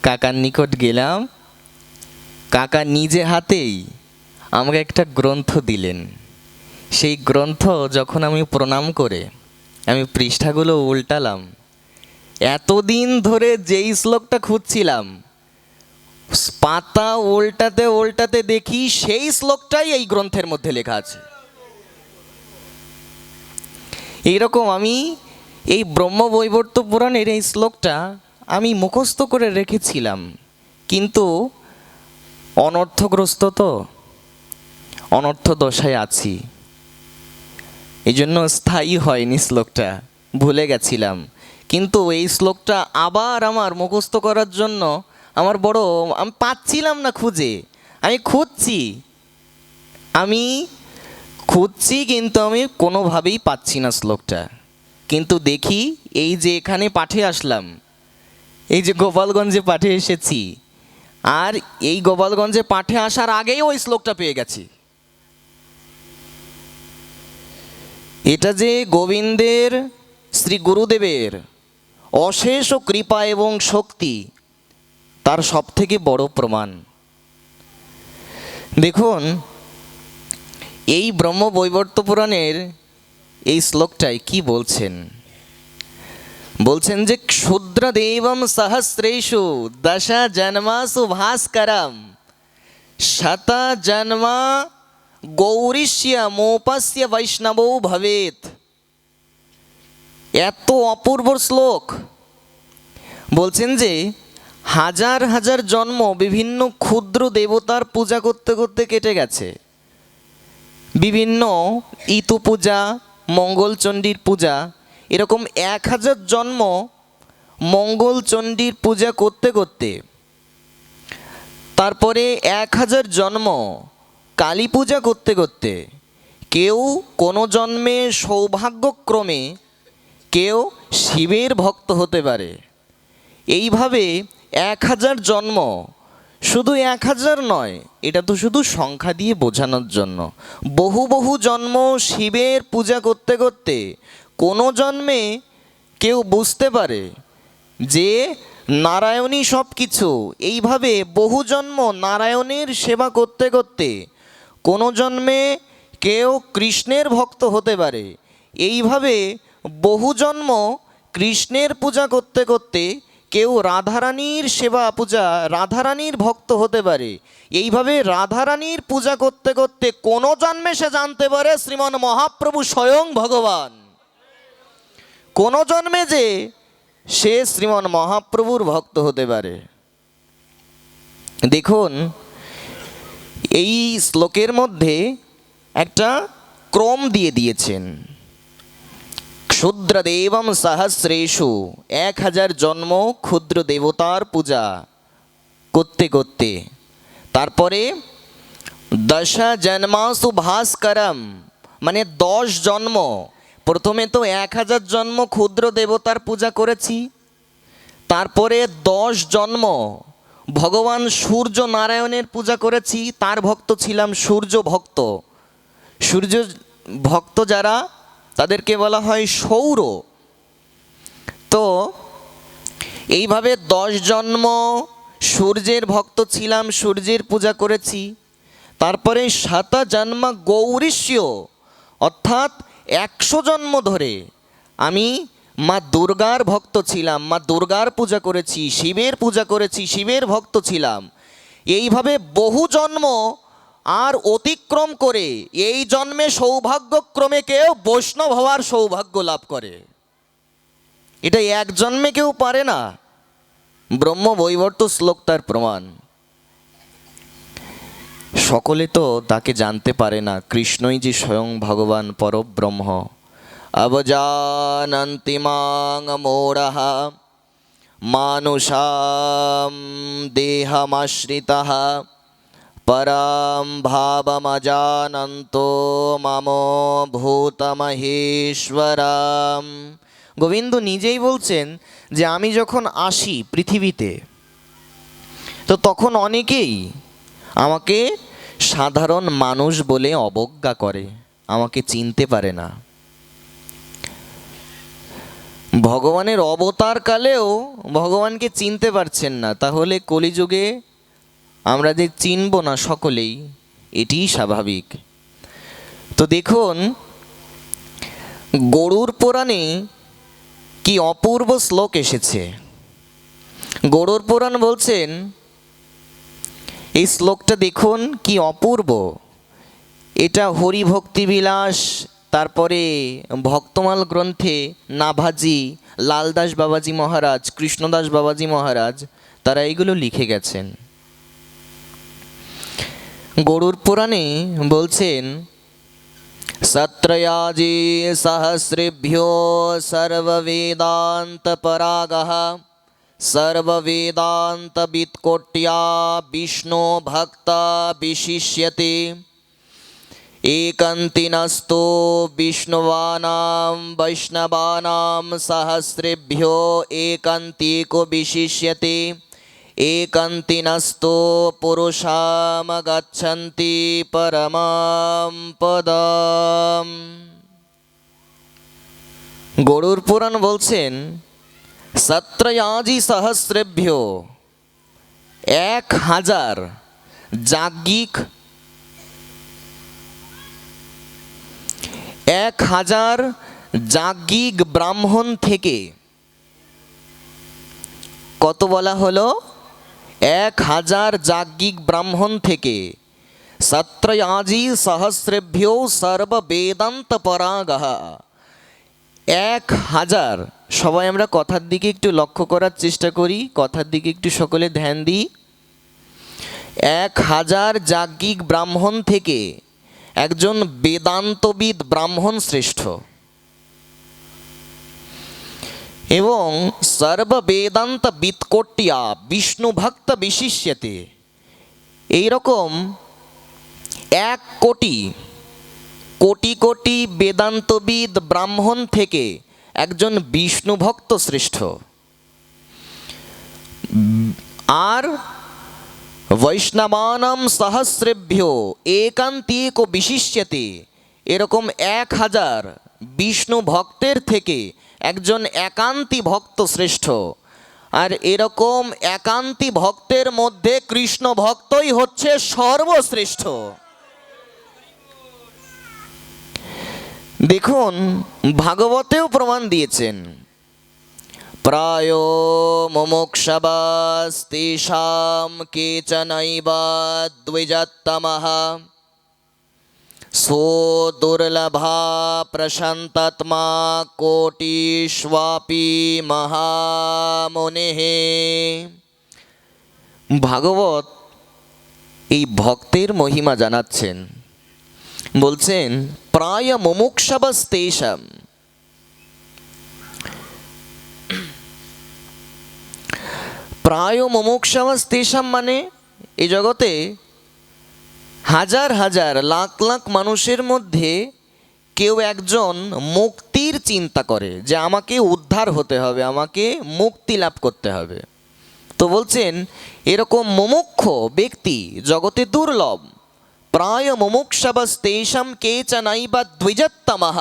কাকার নিকট গেলাম, কাকা নিজে হাতেই আমাকে একটা গ্রন্থ দিলেন। সেই গ্রন্থ যখন আমি প্রণাম করে আমি পৃষ্ঠাগুলো উল্টালাম, এতদিন ধরে যেই শ্লোকটা খুঁজছিলাম, পাতা উল্টাতে উল্টাতে দেখি সেই শ্লোকটাই এই গ্রন্থের মধ্যে লেখা আছে। এইরকম আমি এই ব্রহ্মবৈবর্ত পুরাণের এই শ্লোকটা আমি মুখস্থ করে রেখেছিলাম, কিন্তু অনর্থগ্রস্ত, তো অনর্থ দশায় আছি, এই জন্য স্থায়ী হয়নি শ্লোকটা, ভুলে গেছিলাম। কিন্তু এই শ্লোকটা আবার আমার মুখস্থ করার জন্য আমি পাচ্ছিলাম না খুঁজে। আমি খুঁজছি কিন্তু আমি কোনোভাবেই পাচ্ছি না শ্লোকটা। কিন্তু দেখি এই যে এখানে পাঠে আসলাম, এই যে গোপালগঞ্জে পাঠে এসেছি, আর এই গোপালগঞ্জে পাঠে আসার আগেই ওই শ্লোকটা পেয়ে গেছি। এটা যে গোবিন্দের, শ্রী গুরুদেবের অশেষ কৃপা এবং শক্তি, তার সব থেকে বড় প্রমাণ। দেখুন, এই ব্রহ্মবৈবর্ত পুরাণের এই শ্লোকটায় কি বলছেন যে ক্ষুদ্রদেবম সহস্রেষু দশা জন্মাসু ভাস্করম শত জন্মা গৌরীস্য মোপস্য বৈষ্ণবো ভবেত। এত অপূর্ব শ্লোক। বলছেন যে হাজার হাজার জন্ম বিভিন্ন ক্ষুদ্র দেবতার পূজা করতে করতে কেটে গেছে। বিভিন্ন ইতু পূজা, মঙ্গলচণ্ডীর পূজা, এরকম 1000 জন্ম মঙ্গলচণ্ডীর পূজা করতে করতে, তারপরে 1000 জন্ম কালী পূজা করতে করতে, কেউ কোনো জন্মে সৌভাগ্যক্রমে কেউ শিবের ভক্ত হতে পারে। এইভাবে 1000 জন্ম, শুধু 1000 নয়, এটা তো শুধু সংখ্যা দিয়ে বোঝানোর জন্য, বহু বহু জন্ম শিবের পূজা করতে করতে কোনো জন্মে কেউ বুঝতে পারে যে নারায়ণই সব কিছু। এইভাবে বহু জন্ম নারায়ণের সেবা করতে করতে কোনো জন্মে কেউ কৃষ্ণের ভক্ত হতে পারে। এইভাবে বহু জন্ম কৃষ্ণের পূজা করতে করতে কেউ রাধারানীর সেবা পূজা, রাধারানীর ভক্ত হতে পারে। এইভাবে রাধারানীর পূজা করতে করতে কোনো জন্মে সে জানতে পারে শ্রীমান মহাপ্রভু স্বয়ং ভগবান। কোনো জন্মে যে সে শ্রীমান মহাপ্রভুর ভক্ত হতে পারে। দেখুন, এই শ্লোকের মধ্যে একটা ক্রম দিয়ে দিয়েছেন। ক্ষুদ্রদেবম সহস্রেষু, 1000 জন্ম ক্ষুদ্র দেবতার পূজা করতে করতে, তারপরে দশা জন্মাসু ভাস্করম, মানে 10 জন্ম। প্রথমে তো 1000 জন্ম ক্ষুদ্র দেবতার পূজা করেছি, তারপরে 10 জন্ম ভগবান সূর্য নারায়ণের পূজা করেছি, তার ভক্ত ছিলাম, সূর্য ভক্ত। সূর্য ভক্ত যারা, তাদেরকে বলা হয় সৌর। তো এইভাবে 10 জন্ম সূর্যের ভক্ত ছিলাম, সূর্যের পূজা করেছি। তারপরে শত জন্ম গৌরীস্য, অর্থাৎ 100 জন্ম ধরে আমি মা দুর্গার ভক্ত ছিলাম, মা দুর্গার পূজা করেছি, শিবের পূজা করেছি, শিবের ভক্ত ছিলাম। এইভাবে বহু জন্ম আর অতিক্রম করে এই জন্মে সৌভাগ্যক্রমে কেউ বৈষ্ণব হওয়ার সৌভাগ্য লাভ করে। এটা এক জন্মে কেউ পারে না। ব্রহ্মবৈবর্ত শ্লোক তার প্রমাণ। সকলে তো তাকে জানতে পারে না, কৃষ্ণই যে স্বয়ং ভগবান পরব্রহ্ম। অবজানন্তি মাং মূঢ়ঃ মানুষাম দেহমাশ্রিতঃ পরম ভাবমজানন্তো মম ভূতমহেশ্বরম। গোবিন্দ নিজেই বলছেন যে আমি যখন আসি পৃথিবীতে, তো তখন অনেকেই আমাকে সাধারণ মানুষ বলে অবজ্ঞা করে, আমাকে চিনতে পারে না। ভগবানের অবতার কালেও ভগবানকে চিনতে পারছেন না, তাহলে কলিযুগে আমরা যে চিনব না সকলেই, এটিই স্বাভাবিক। তো দেখুন, গরুড় পুরাণে কি অপূর্ব শ্লোক এসেছে। গরুড় পুরাণ বলছেন, এই শ্লোকটা দেখুন কি অপূর্ব। এটা হরিভক্তিবিলাস, তারপরে ভক্তমাল গ্রন্থে নাভাজি, লালদাস বাবাজি মহারাজ, কৃষ্ণদাস বাবাজি মহারাজ, তারা এইগুলো লিখে গেছেন। গরুড় পুরাণে বলছেন, সত্রয়াজি সহস্রেভ্যো সর্ববেদান্ত পরাগঃ সর্ববেদান্ত বিৎকোট্যা বিষ্ণু ভক্ত বিশিষ্যতে একন্তিনস্তু বিষ্ণুবানাম বৈষ্ণবানাম সহস্রেভ্যো একন্তিকো বিশিষ্যতে একন্তিনস্তু পুরুষাম গচ্ছন্তি পরমাম পদম। গরুড় পুরাণ বলছেন, সত্রয়াজি সহস্রেভ্য, 1000 যাজ্ঞিক, 1000 যাজ্ঞিক ব্রাহ্মণ থেকে, কত বলা হলো? 1000 যাজ্ঞিক ব্রাহ্মণ থেকে সত্রয়াজি সহস্রেভ্য সর্ববেদান্ত পরাগঃ, 1000। সবাই আমরা কথার দিকে একটু লক্ষ্য করার চেষ্টা করি, কথার দিকে একটু সকলে ধ্যান দিই। 1000 যাজ্ঞিক ব্রাহ্মণ থেকে একজন বেদান্তবিদ ব্রাহ্মণ শ্রেষ্ঠ, এবং সর্ববেদান্ত বিৎকোট্যা বিষ্ণু ভক্ত বিশিষ্যতে, এইরকম 1 কোটি কোটি কোটি বেদান্তবিদ ব্রাহ্মণ থেকে একজন বিষ্ণু ভক্ত শ্রেষ্ঠ। আর বৈষ্ণবানাম সহস্রেভ্য একান্তিকো বিশিষ্যতে, এরকম 1000 বিষ্ণু ভক্তের থেকে একজন একান্তি ভক্ত শ্রেষ্ঠ। আর এরকম একান্তি ভক্তের মধ্যে কৃষ্ণ ভক্তই হচ্ছে সর্বশ্রেষ্ঠ। দেখুন, ভাগবতেও প্রমাণ দিয়েছেন, প্রায় মুমুক্ষবস্তেষাং কেচনৈব দ্বিজোত্তমঃ সো দুর্লভা প্রশান্তাত্মা কোটিষ্বপি মহামুনিঃ। ভাগবত এই ভক্তের মহিমা জানাচ্ছেন, বলছেন প্রায় মুমুক্ষবস্তেষাং, প্রায় মুমুক্ষবস্তেষাং মানে এই জগতে হাজার হাজার লাখ লাখ মানুষের মধ্যে কেউ একজন মুক্তির চিন্তা করে, যে আমাকে উদ্ধার হতে হবে, আমাকে মুক্তি লাভ করতে হবে। তো বলছেন এরকম মুমুক্ষ ব্যক্তি জগতে দুর্লভ। প্রায় মুমুক্ষবস্তেষাং কেচনৈব দ্বিজোত্তমঃ,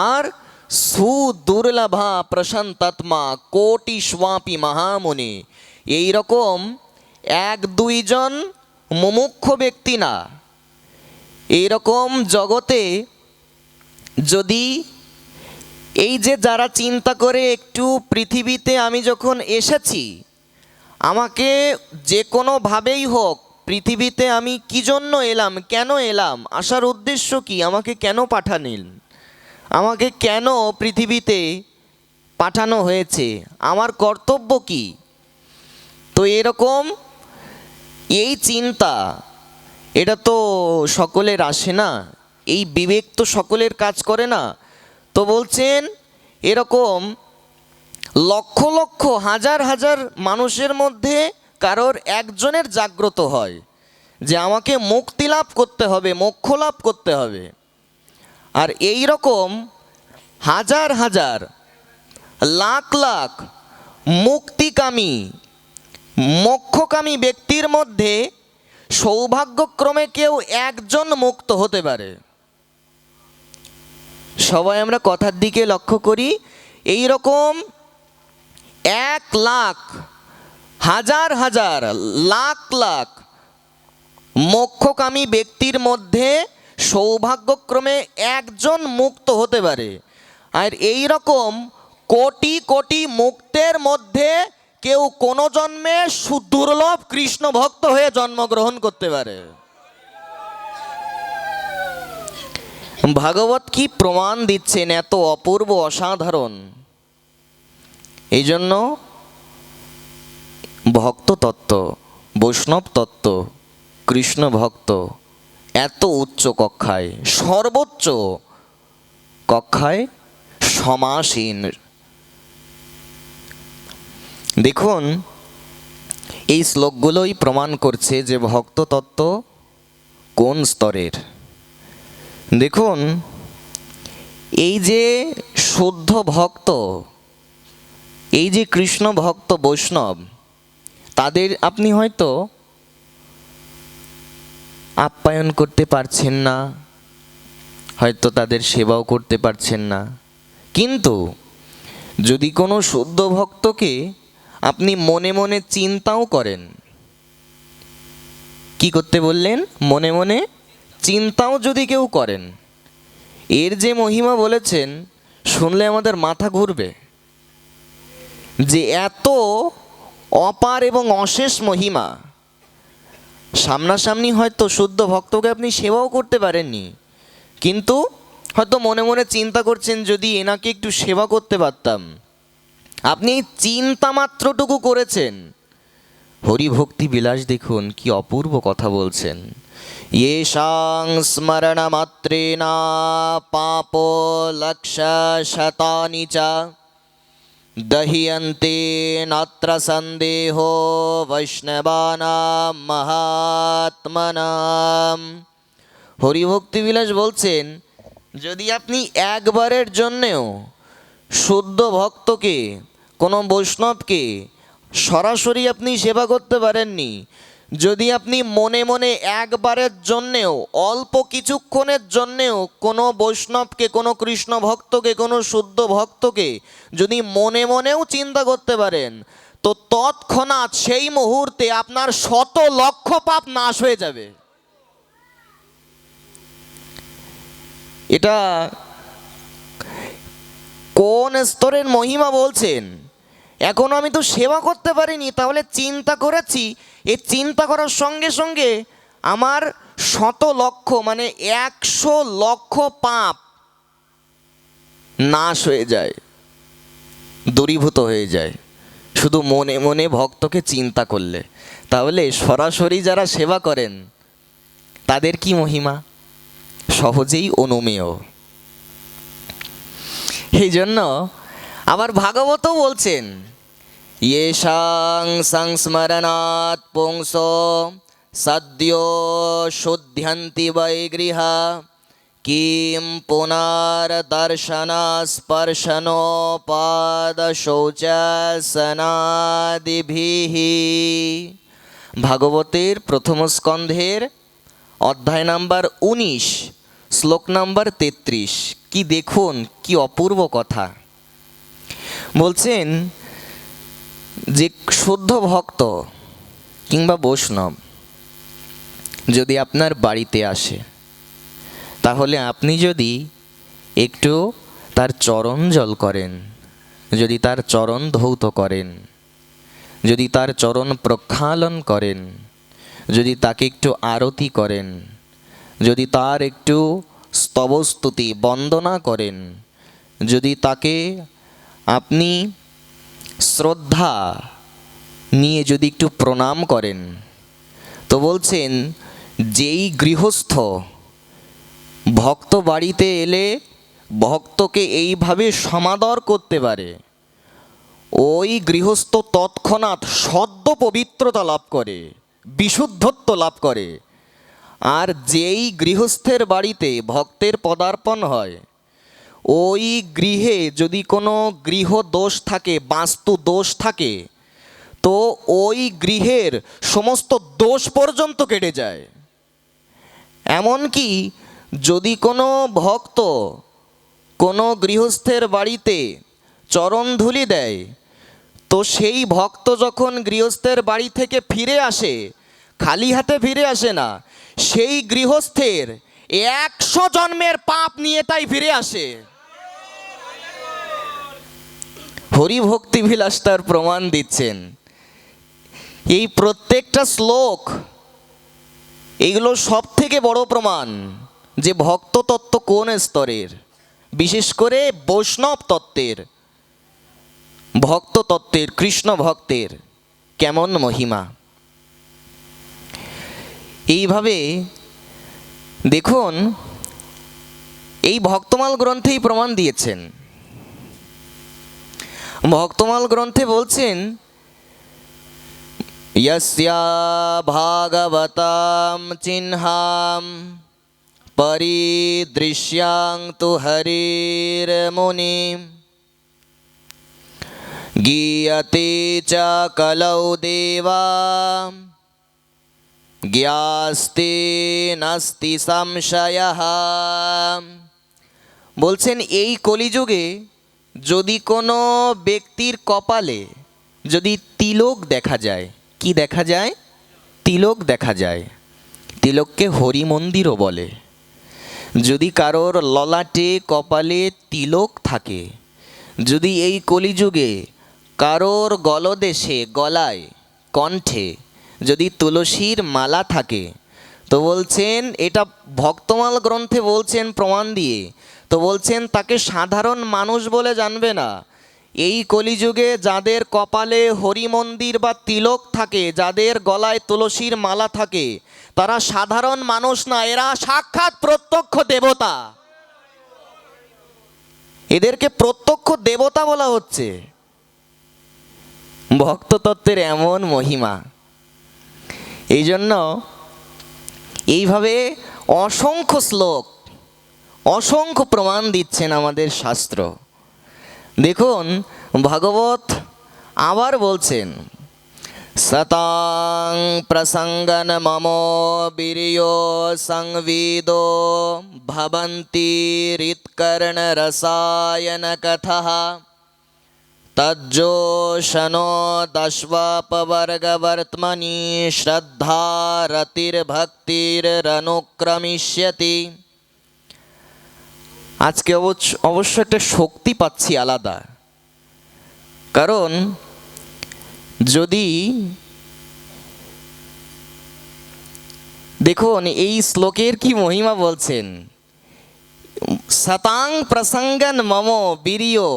আর সুদুর্লভা প্রশান্তাত্মা কোটিষ্বপি মহামুনি, এই রকম এক দুইজন মুমুক্ষ ব্যক্তি না, এইরকম জগতে যদি এই যে যারা চিন্তা করে একটু পৃথিবীতে আমি যখন এসেছি, আমাকে যে কোনোভাবেই হোক পৃথিবীতে আমি কী জন্য এলাম, কেন এলাম, আসার উদ্দেশ্য কি, আমাকে কেন পাঠালেন, আমাকে কেন পৃথিবীতে পাঠানো হয়েছে, আমার কর্তব্য কি। তো এরকম এই চিন্তা, এটা তো সকলের আসে না, এই বিবেক তো সকলের কাজ করে না। তো বলছেন এরকম লক্ষ লক্ষ হাজার হাজার মানুষের মধ্যে কারোর একজনের জাগ্রত হয় যে আমাকে মুক্তি লাভ করতে হবে, মোক্ষ লাভ করতে হবে। আর এই রকম হাজার হাজার লাখ লাখ মুক্তিকামী মোক্ষকামী ব্যক্তির মধ্যে সৌভাগ্যক্রমে কেউ একজন মুক্ত হতে পারে। সবাই আমরা কথার দিকে লক্ষ্য করি, এই রকম 1,00,000 হাজার হাজার লাখ লাখ মোক্ষকামী ব্যক্তির মধ্যে সৌভাগ্যক্রমে একজন মুক্ত হতে পারে। আর এই রকম কোটি কোটি মুক্তের মধ্যে কেউ কোনো জন্মে সুদুর্লভ কৃষ্ণ ভক্ত হয়ে জন্মগ্রহণ করতে পারে। ভাগবত কি প্রমাণ দিচ্ছেন, এত অপূর্ব অসাধারণ। এই জন্য ভক্ত তত্ত্ব, বৈষ্ণব তত্ত্ব, কৃষ্ণ ভক্ত এত উচ্চ কক্ষায়, সর্বোচ্চ কক্ষায় সমাসীন। দেখুন এই শ্লোকগুলোই প্রমাণ করছে যে ভক্ত তত্ত্ব কোন স্তরের। দেখুন এই যে শুদ্ধ ভক্ত, এই যে কৃষ্ণ ভক্ত বৈষ্ণব, তাদের আপনি হয়তো আপ্যায়ন করতে পারছেন না, হয়তো তাদের সেবাও করতে পারছেন না, কিন্তু যদি কোনো শুদ্ধ ভক্তকে আপনি মনে মনে চিন্তাও করেন, কি করতে বললেন, মনে মনে চিন্তাও যদি কেউ করেন, এর যে মহিমা বলেছেন শুনলে আমাদের মাথা ঘুরবে, যে এত অপার এবং অশেষ মহিমা। সামনাসামনি হয়তো শুদ্ধ ভক্তকে আপনি সেবাও করতে পারেননি, কিন্তু হয়তো মনে মনে চিন্তা করছেন যদি এনাকে একটু সেবা করতে পারতাম। আপনি চিন্তা মাত্রটুকু করেছেন। হরিভক্তি বিলাস দেখুন কি অপূর্ব কথা বলছেন, येषां स्मरणमात्रेण पापो लक्षशतानि च दह्यन्ते नात्र सन्देहो वैष्णवानां महात्मनां। হরিভক্তি বিলাস বলছেন যদি আপনি একবারের জন্যেও শুদ্ধ ভক্তকে, কোনো বৈষ্ণবকে সরাসরি আপনি সেবা করতে পারেননি, যদি আপনি মনে মনে একবারের জন্যেও, অল্প কিছুক্ষণের জন্যেও কোনো বৈষ্ণবকে, কোনো কৃষ্ণ ভক্তকে, কোনো শুদ্ধ ভক্তকে যদি মনে মনেও চিন্তা করতে পারেন, তো তৎক্ষণাৎ সেই মুহূর্তে আপনার শত লক্ষ পাপ নাশ হয়ে যাবে। এটা কোন স্তরের মহিমা বলছেন। এখনো আমি তো সেবা করতে পারিনি, তাহলে চিন্তা করেছি, এই চিন্তা করার সঙ্গে সঙ্গে আমার শত লক্ষ মানে 100 লক্ষ পাপ নাশ হয়ে যায়, দূরীভূত হয়ে যায়, শুধু মনে মনে ভক্তকে চিন্তা করলে। তাহলে সরাসরি যারা সেবা করেন তাদের কি মহিমা, সহজেই অনুমেয়। এই জন্য আবার ভাগবতও বলছেন, येषां संस्मरणात् पुंसो सद्यो शुध्यन्ति वै गृहा किं पुनर्दर्शनस्पर्शनोपादशौचासनादिभिः। ভাগবতের প্রথম স্কন্ধের অধ্যায় নাম্বার 19 শ্লোক নাম্বার 33। কি দেখুন কি অপূর্ব কথা বলছেন, যে শুদ্ধ ভক্ত কিংবা বৈষ্ণব যদি আপনার বাড়িতে আসে, তাহলে আপনি যদি একটু তার চরণ জল করেন, যদি তার চরণ ধৌত করেন, যদি তার চরণ প্রক্ষালন করেন, যদি তাকে একটু আরতি করেন, যদি তার একটু স্তবস্তুতি বন্দনা করেন, যদি তাকে আপনি শ্রদ্ধা নিয়ে যদি একটু প্রণাম করেন, তো বলছেন যেই গৃহস্থ ভক্ত বাড়িতে এলে ভক্তকে এইভাবে সমাদর করতে পারে, ওই গৃহস্থ তৎক্ষণাৎ সদ্য পবিত্রতা লাভ করে, বিশুদ্ধত্ব লাভ করে। আর যেই গৃহস্থের বাড়িতে ভক্তের পদার্পণ হয়, ওই গৃহে যদি কোনো গৃহ দোষ থাকে, বাস্তু দোষ থাকে, তো ওই গৃহের সমস্ত দোষ পর্যন্ত কেটে যায়। এমনকি যদি কোনো ভক্ত কোনো গৃহস্থের বাড়িতে চরণধুলি দেয়, তো সেই ভক্ত যখন গৃহস্থের বাড়ি থেকে ফিরে আসে, খালি হাতে ফিরে আসে না, সেই গৃহস্থের 100 জন্মের পাপ নিয়ে তাই ফিরে আসে। হরিভক্তি বিলাস তার প্রমাণ দিচ্ছেন। এই প্রত্যেকটা শ্লোক, এইগুলো সব থেকে বড় প্রমাণ যে ভক্ত তত্ত্ব কোন স্তরের, বিশেষ করে বৈষ্ণব তত্ত্বের, ভক্ত তত্ত্বের, কৃষ্ণ ভক্তের কেমন মহিমা। এইভাবে দেখুন, এই ভক্তমাল গ্রন্থেই প্রমাণ দিয়েছেন। ভক্তমাল গ্রন্থে বলছেন, यस्या भागवतां चिह्नां परिदृश्यां तु हरिर्मुनि गीयते च कलौ देवा ज्ञास्ते नास्ति संशयः। বলছেন এই কলিযুগে যদি কোনো ব্যক্তির কপালে যদি তিলক দেখা যায়, কি দেখা যায়? তিলক দেখা যায়। তিলককে হরি মন্দিরও বলে। যদি কারোর ললাটে কপালে তিলক থাকে, যদি এই কলিযুগে কারোর গলদেশে, গলায়, কণ্ঠে যদি তুলসীর মালা থাকে, তো বলছেন, এটা ভক্তমাল গ্রন্থে বলছেন প্রমাণ দিয়ে, তো বলছেন তাকে সাধারণ মানুষ বলে জানবে না। এই কলিযুগে যাদের কপালে হরি মন্দির বা তিলক থাকে, যাদের গলায় তুলসীর মালা থাকে, তারা সাধারণ মানুষ না, এরা সাক্ষাৎ প্রত্যক্ষ দেবতা। এদেরকে প্রত্যক্ষ দেবতা বলা হচ্ছে। ভক্ততত্ত্বের এমন মহিমা। এই জন্য এইভাবে অসংখ্য শ্লোক, অসংখ্য প্রমাণ দিচ্ছেন আমাদের শাস্ত্র। দেখুন, ভাগবত আবার বলছেন, সতাং প্রসঙ্গন মম বীর্যো সংবিদো ভবন্তি হৃৎকর্ণ রসায়ন কথঃ তজ্জোষণো দশ্বাপবর্গবর্ত্মনি শ্রদ্ধা রতির্ভক্তিরনুক্রমিষ্যতি। আজকে অবশ্য একটা শক্তি পাচ্ছি আলাদা। কারণ যদি দেখুন এই শ্লোকের কি মহিমা বলছেন, সতাং প্রসঙ্গন মম বীর্যো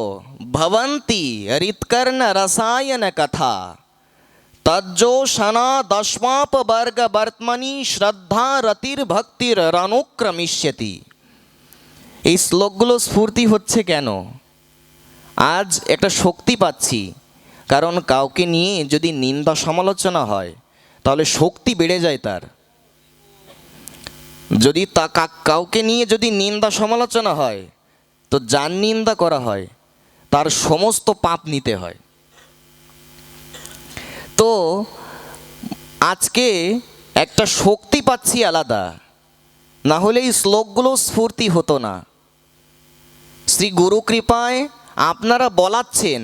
ভবন্তি হৃৎকর্ণ রসায়ন কথা তজ্জোষণা দশ্মাপবর্গবর্ত্মনি শ্রদ্ধা রতির্ভক্তিরনুক্রমিষ্যতি। এই শ্লোকগুলো স্ফূর্তি হচ্ছে কেন? আজ একটা শক্তি পাচ্ছি, কারণ কাউকে নিয়ে যদি নিন্দা সমালোচনা হয় তাহলে শক্তি বেড়ে যায় তার। যদি কাউকে নিয়ে যদি নিন্দা সমালোচনা হয়, তো যার নিন্দা করা হয় তার সমস্ত পাপ নিতে হয়। তো আজকে একটা শক্তি পাচ্ছি আলাদা, না হলে এই শ্লোকগুলো স্ফূর্তি হতো না। শ্রী গুরু কৃপায় আপনারা বলাচ্ছেন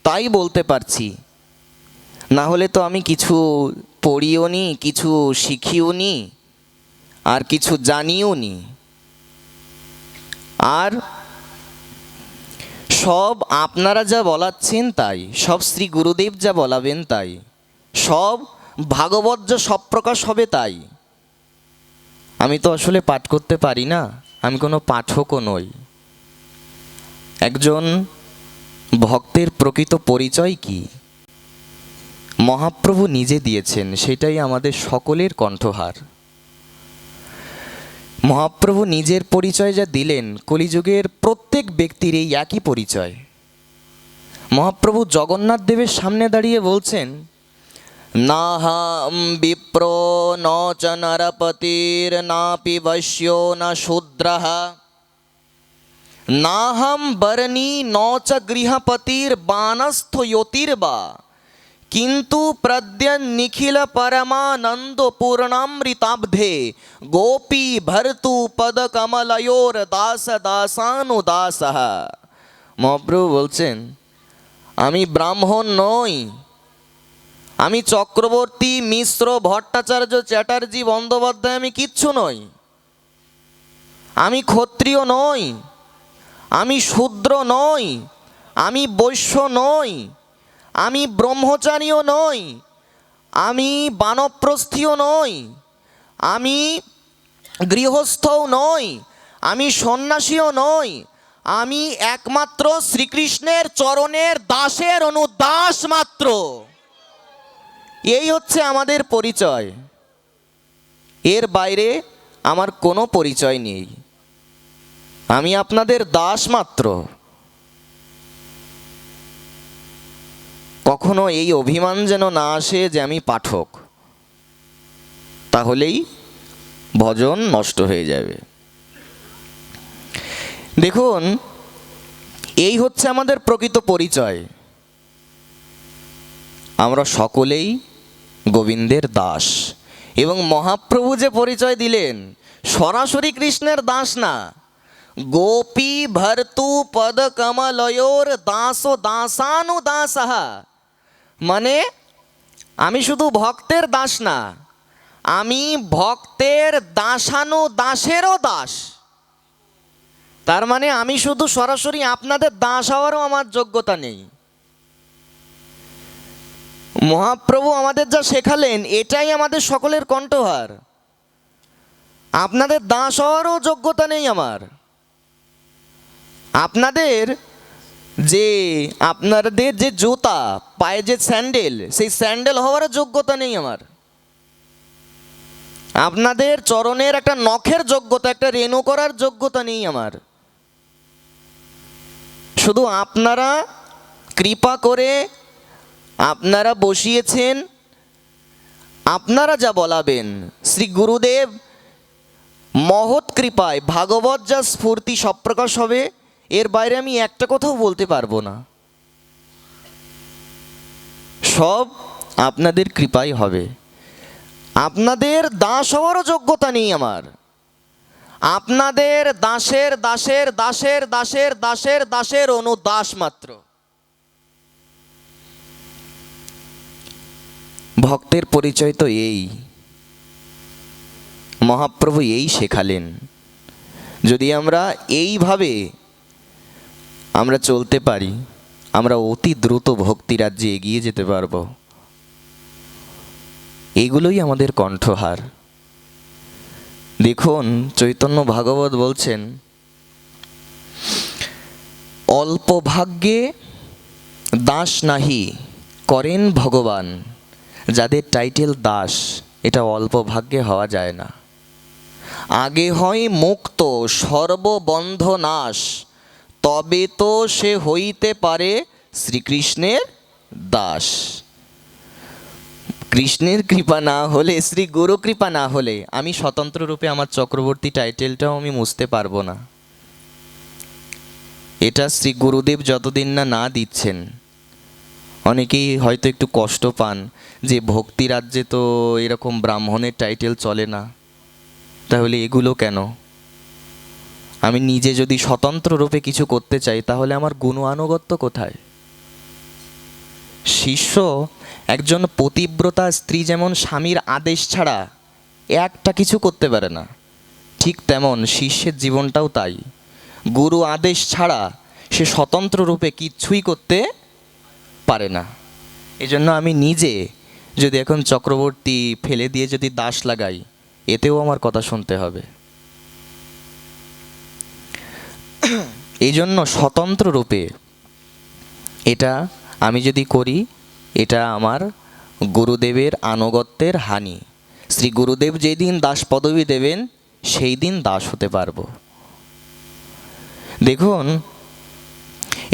তাই বলতে পারছি। না হলে তো আমি কিছু পড়িও নি, কিছু শিখিও নি, আর কিছু জানিও নি। আর সব আপনারা যা বলাচ্ছেন তাই, সব শ্রী গুরুদেব যা বলাবেন তাই, সব ভাগবত যা সব প্রকাশ হবে তাই। আমি তো আসলে পাঠ করতে পারি না, আমি কোনো পাঠকও নই। একজন ভক্তের প্রকৃত পরিচয় কি মহাপ্রভু নিজে দিয়েছেন, সেটাই আমাদের সকলের কণ্ঠহার। মহাপ্রভু নিজের পরিচয় যা দিলেন, কলিযুগের প্রত্যেক ব্যক্তির এই একই পরিচয়। মহাপ্রভু জগন্নাথ দেবের সামনে দাঁড়িয়ে বলছেন, নাহাম বিপ্র ন চ নরপতির নাপি বৈশ্যো না শূদ্রঃ নাহম বর্ণী ন চ গৃহপতির বানস্থ জ্যোতির্বা কিন্তু প্রদ্যন নিখিল পরমানন্দ পূর্ণামৃতাব্ধে গোপী ভর্তু পদ কমলয়োর দাস দাসানুদাস। মহাপ্রভু বলছেন, আমি ব্রাহ্মণ নই, আমি চক্রবর্তী, মিশ্র, ভট্টাচার্য, চ্যাটার্জি, বন্দ্যোপাধ্যায় আমি কিচ্ছু নই। আমি ক্ষত্রিয় নই, আমি শূদ্র নই, আমি বৈশ্য নই, আমি ব্রহ্মচারীও নই, আমি বানপ্রস্থীয় নই, আমি গৃহস্থও নই, আমি সন্ন্যাসীও নই, আমি একমাত্র শ্রীকৃষ্ণের চরণের দাসের অনুদাস মাত্র। এই হচ্ছে আমাদের পরিচয়, এর বাইরে আমার কোনো পরিচয় নেই। আমি আপনাদের দাস মাত্র। কখনো এই অভিমান যেন না আসে যে আমি পাঠক, তাহলেই ভজন নষ্ট হয়ে যাবে। দেখুন, এই হচ্ছে আমাদের প্রকৃত পরিচয়। আমরা সকলেই গোবিন্দের দাস। এবং মহাপ্রভু যে পরিচয় দিলেন, সরাসরি কৃষ্ণের দাস না, গোপী ভর্তু পদ কমলয়োর দাস দাসানুদাস। মানে আমি শুধু ভক্তের দাস না, আমি ভক্তের দাসানুদাসেরও দাস। তার মানে আমি শুধু সরাসরি আপনাদের দাস হওয়ারও আমার যোগ্যতা নেই। মহাপ্রভু আমাদের যা শেখালেন, এটাই আমাদের সকলের কণ্ঠহার। আপনাদের দাস হওয়ারও যোগ্যতা নেই আমার। আপনাদের যে জুতা, পায়ে যে স্যান্ডেল, সেই স্যান্ডেল হওয়ারও যোগ্যতা নেই আমার। আপনাদের চরণের একটা নখের যোগ্যতা, একটা রেণু করার যোগ্যতা নেই আমার। শুধু আপনারা কৃপা করে আপনারা বসিয়েছেন, আপনারা যা বলাবেন, শ্রী গুরুদেব মহৎ কৃপায় ভাগবত যা স্ফূর্তি সপ্রকাশ হবে, এর বাইরে আমি একটা কথাও বলতে পারবো না। সব আপনাদের কৃপাই হবে। আপনাদের দাস হওয়ারও যোগ্যতা নেই আমার। আপনাদের দাসের দাসের দাসের দাসের দাসের দাসের অনুদাস মাত্র। ভক্তের পরিচয় তো এই, মহাপ্রভু এই শেখালেন। যদি আমরা এইভাবে আমরা চলতে পারি, আমরা অতি দ্রুত ভক্তি রাজ্যে এগিয়ে যেতে পারব। এগুলোই আমাদের কণ্ঠহার। দেখুন, চৈতন্য ভাগবত বলছেন, অল্প ভাগ্যে দাস নাহি করেন ভগবান। যাদের টাইটেল দাস, এটা অল্প ভাগ্যে হওয়া যায় না। আগে হয় মুক্ত সর্ববন্ধ নাশ, তবে তো সে হইতে পারে শ্রীকৃষ্ণের দাস। কৃষ্ণের কৃপা না হলে, শ্রী গুরু কৃপা না হলে আমি স্বতন্ত্র রূপে আমার চক্রবর্তী টাইটেলটাও আমি মুছতে পারবো না। এটা শ্রী গুরুদেব যতদিন না দিচ্ছেন। অনেকেই হয়তো একটু কষ্ট পান যে ভক্তি রাজ্যে তো এরকম ব্রাহ্মণের টাইটেল চলে না, তাহলে এগুলো কেন? আমি নিজে যদি স্বতন্ত্র রূপে কিছু করতে চাই, তাহলে আমার গুণ আনুগত্য কোথায়? শিষ্য একজন পতিব্রতা স্ত্রী যেমন স্বামীর আদেশ ছাড়া একটা কিছু করতে পারে না, ঠিক তেমন শিষ্যের জীবনটাও তাই। গুরু আদেশ ছাড়া সে স্বতন্ত্র রূপে কিচ্ছুই করতে পারে না। এজন্য আমি নিজে যদি এখন চক্রবর্তী ফেলে দিয়ে যদি দাস লাগাই, এতেও আমার কথা শুনতে হবে। এই জন্য স্বতন্ত্র রূপে এটা আমি যদি করি, এটা আমার গুরুদেবের আনুগত্যের হানি। শ্রী গুরুদেব যেদিন দাস পদবী দেবেন সেই দিন দাস হতে পারবো। দেখুন,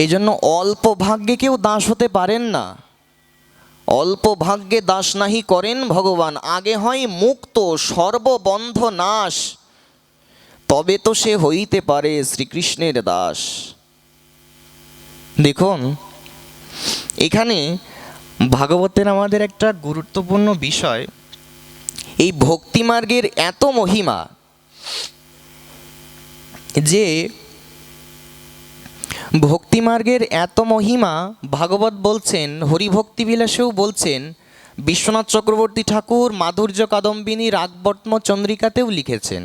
এই জন্য অল্প ভাগ্যে কেউ দাস হতে পারেন না। অল্প ভাগ্যে দাস নাহি করেন ভগবান, আগে হয় মুক্ত সর্ববন্ধ নাশ, তবে তো সে হইতে পারে শ্রীকৃষ্ণের দাস। দেখুন, এখানে ভাগবতের আমাদের একটা গুরুত্বপূর্ণ বিষয়, এই ভক্তিমার্গের এত মহিমা যে ভক্তিমার্গের এত মহিমা ভাগবত বলছেন, হরিভক্তি বিলাসেও বলছেন, বিশ্বনাথ চক্রবর্তী ঠাকুর মাধুর্য কাদম্বিনী রাগবর্ত্ম চন্দ্রিকাতেও লিখেছেন।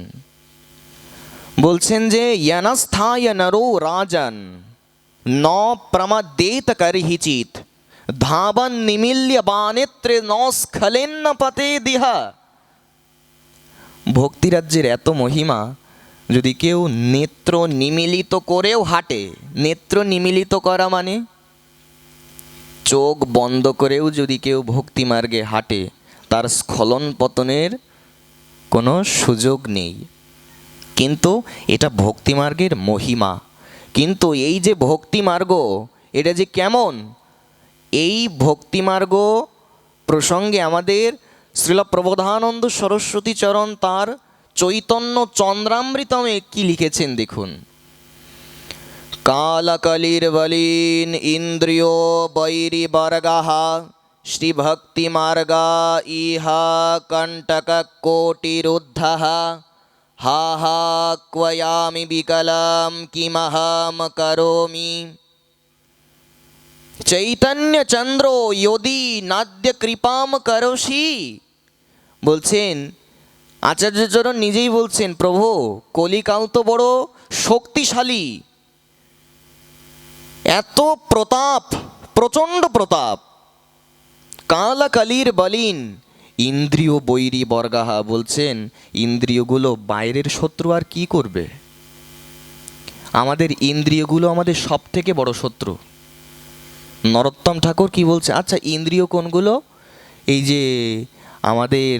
বলছেন যে ইয়ানাস্থায় নরো রাজন ন প্রমাদেত করহিচিত ধাবন নিমিল্য বানেত্রে ন স্খলেন্ন পতে দিহা। ভক্তিরাজ্যের এত মহিমা, যদি কেউ নেত্র নিমিলিত করেও হাঁটে, নেত্র নিমিলিত করা মানে চোখ বন্ধ করেও যদি কেউ ভক্তিমার্গে হাঁটে, তার স্খলন পতনের কোনো সুযোগ নেই। কিন্তু এটা ভক্তিমার্গের মহিমা। কিন্তু এই যে ভক্তিমার্গ, এটা যে কেমন, এই ভক্তিমার্গ প্রসঙ্গে আমাদের শ্রীল প্রবোধানন্দ সরস্বতী চরণ তার চৈতন্য চন্দ্রামৃতমে কি লিখেছেন দেখুন। কালকলির বলীন ইন্দ্রিয় বৈরি বর্গাহ শ্রীভক্তি মার্গা ইহা কণ্টক কোটিরুদ্ধঃ হা হা ক্বয়ামি বিকলম কিমহম করোমি চৈতন্য চন্দ্র যদি নাদ্য কৃপাম করোষি। বলছেন আচার্যচরণ নিজেই বলছেন, প্রভু কলিকাল তো বড় শক্তিশালী, এত প্রতাপ, প্রচণ্ড প্রতাপ। কালকালির বলিন ইন্দ্রিয় বৈরী বর্গাহা, বলছেন ইন্দ্রিয়গুলো বাইরের শত্রু আর কি করবে। আমাদের ইন্দ্রিয়গুলো আমাদের সব থেকে বড় শত্রু। নরোত্তম ঠাকুর কি বলছে, আচ্ছা ইন্দ্রিয় কোনগুলো? এই যে আমাদের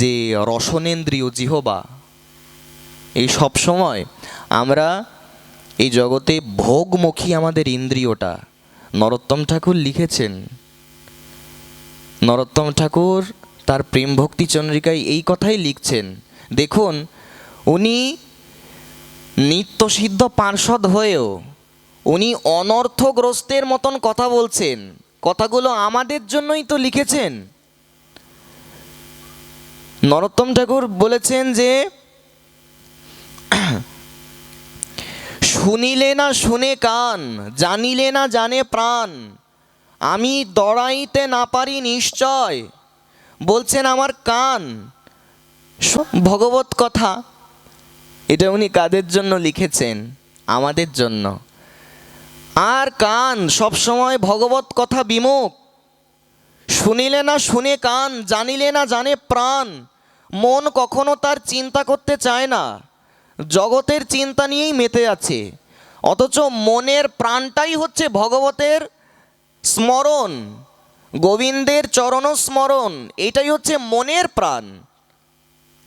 যে রসনেন্দ্রিয় জিহবা, এই সব সময় আমরা এই জগতে ভোগমুখী আমাদের ইন্দ্রিয়টা। নরোত্তম ঠাকুর লিখেছেন, নরোত্তম ঠাকুর তার প্রেম ভক্তি চন্দ্রিকায় এই কথাই লিখছেন। দেখুন, উনি নিত্যসিদ্ধ পার্ষদ হয়েও উনি অনর্থগ্রস্তের মতন কথা বলছেন। কথাগুলো আমাদের জন্যই তো লিখেছেন। নরোত্তম ঠাকুর বলেছেন যে শুনিলে না শুনে কান, জানিলে না জানে প্রাণ, আমি দড়াইতে না পারি নিশ্চয়। বলছেন আমার কান ভগবত কথা। এটা উনি কাদের জন্য লিখেছেন? আমাদের জন্য। আর কান সবসময় ভগবত কথা বিমুখ। শুনিলে না শুনে কান, জানিলে না জানে প্রাণ। মন কখনো তার চিন্তা করতে চায় না, জগতের চিন্তা নিয়েই মেতে আছে। অথচ মনের প্রাণটাই হচ্ছে ভগবতের স্মরণ, গোবিন্দের চরণ স্মরণ, এটাই হচ্ছে মনের প্রাণ।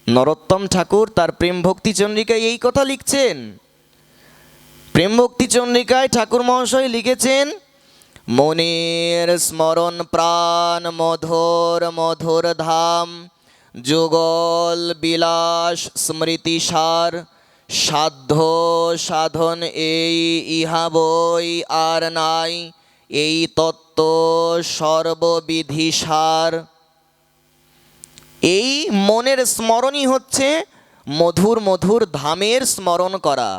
নরোত্তম ঠাকুর তার প্রেম ভক্তি চন্দ্রিকায় এই কথা লিখছেন। প্রেম ভক্তি চন্দ্রিকায় ঠাকুর মহাশয় লিখেছেন, মনের স্মরণ প্রাণ মধুর মধুর ধাম, যুগল বিলাস স্মৃতিসার, সাধ্য সাধন এই ইহা বই আর নাই, এই তত্ত্ব সর্ববিধিসার। এই মনের স্মরণই হচ্ছে মধুর মধুর ধামের স্মরণ করা,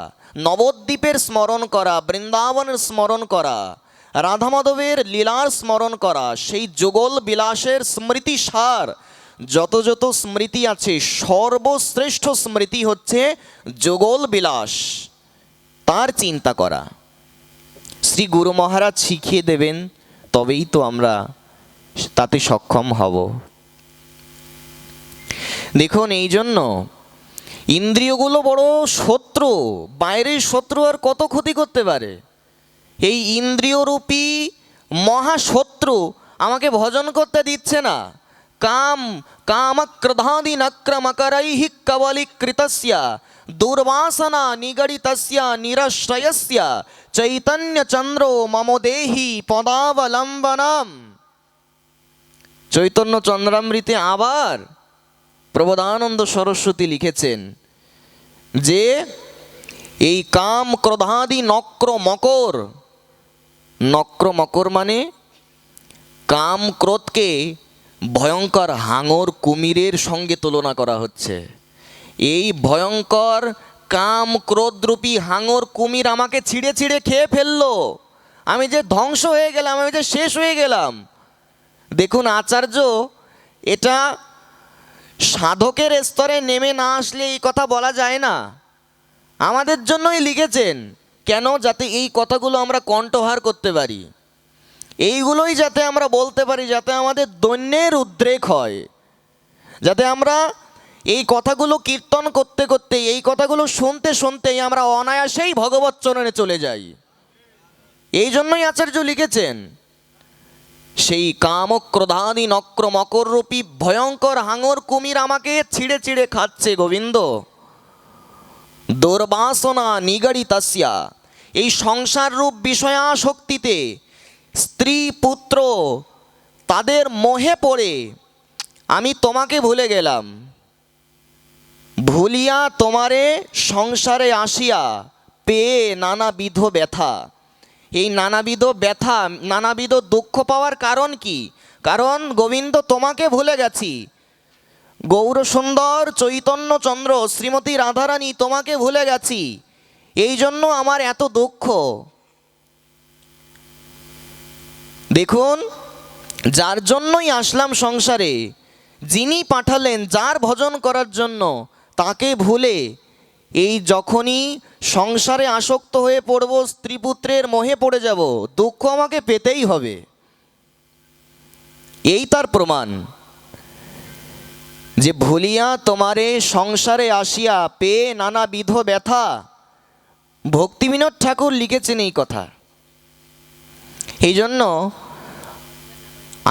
নবদ্বীপের স্মরণ করা, বৃন্দাবনের স্মরণ করা। রাধা মাধবের লীলার স্মরণ করা, সেই যুগল বিলাসের স্মৃতি সার যত যত স্মৃতি আছে, সর্বশ্রেষ্ঠ স্মৃতি হচ্ছে যুগল বিলাস, তার চিন্তা করা। শ্রী গুরু মহারাজ শিখিয়ে দেবেন, তবেই তো আমরা তাতে সক্ষম হব। দেখুন, এই জন্য ইন্দ্রিয়গুলো বড় শত্রু, বাইরের শত্রু আর কত ক্ষতি করতে পারে। এই ইন্দ্রিয়রূপী মহাশত্রু আমাকে ভজন করতে দিচ্ছে না। কামক্রধাদি নক্রমকরৈঃ কবলীকৃতস্য দুর্বাসনা নিগড়িতস্য নিরাশ্রয়স্য চৈতন্যচন্দ্রো মম দেহি পদাবলম্বনম। চৈতন্য চন্দ্রামৃতে আবার প্রবোধানন্দ সরস্বতী লিখেছেন যে এই কাম ক্রোধাদি নক্র মকর, নক্র মকর মানে কাম ক্রোধকে ভয়ঙ্কর হাঙর কুমিরের সঙ্গে তুলনা করা হচ্ছে। এই ভয়ঙ্কর কাম ক্রোধরূপী হাঙর কুমির আমাকে ছিঁড়ে ছিঁড়ে খেয়ে ফেললো, আমি যে ধ্বংস হয়ে গেলাম, আমি যে শেষ হয়ে গেলাম। দেখুন আচার্য এটা সাধকের স্তরে নেমে না আসলে এই কথা বলা যায় না, আমাদের জন্যই লিখেছেন। কেন? যাতে এই কথাগুলো আমরা কণ্ঠহার করতে পারি, এইগুলোই যাতে আমরা বলতে পারি, যাতে আমাদের দৈন্যের উদ্রেক হয়, যাতে আমরা এই কথাগুলো কীর্তন করতে করতে, এই কথাগুলো শুনতে শুনতেই আমরা অনায়াসেই ভগবৎ চরণে চলে যাই। এই জন্যই আচার্য লিখেছেন সেই কামক্রোধাদি নক্র মকররূপী ভয়ঙ্কর হাঙর কুমির আমাকে ছিঁড়ে ছিঁড়ে খাচ্ছে গোবিন্দ। দুর্বাসনা নিগড়িতস্য, এই সংসার রূপ বিষয়াসক্তিতে স্ত্রী পুত্র তাদের মোহে পড়ে আমি তোমাকে ভুলে গেলাম। ভুলিয়া তোমারে সংসারে আসিয়া পেয়ে নানাবিধ ব্যথা। এই নানাবিধ ব্যথা, নানাবিধ দুঃখ পাওয়ার কারণ কি? কারণ গোবিন্দ তোমাকে ভুলে গেছি। গৌরসুন্দর চৈতন্যচন্দ্র শ্রীমতী রাধারানী তোমাকে ভুলে গেছি, এই জন্য আমার এত দুঃখ। দেখুন, যার জন্যই আসলাম সংসারে, যিনি পাঠালেন যার ভজন করার জন্য, তাকে ভুলে এই যখনই সংসারে আসক্ত হয়ে পড়ব, স্ত্রী পুত্রের মোহে পড়ে যাব, দুঃখ আমাকে পেতেই হবে। এই তার প্রমাণ যে ভুলিয়া তোমারে সংসারে আসিয়া পেয়ে নানাবিধ ব্যথা। ভক্তিবিনোদ ঠাকুর লিখেছেন এই কথা। এই জন্য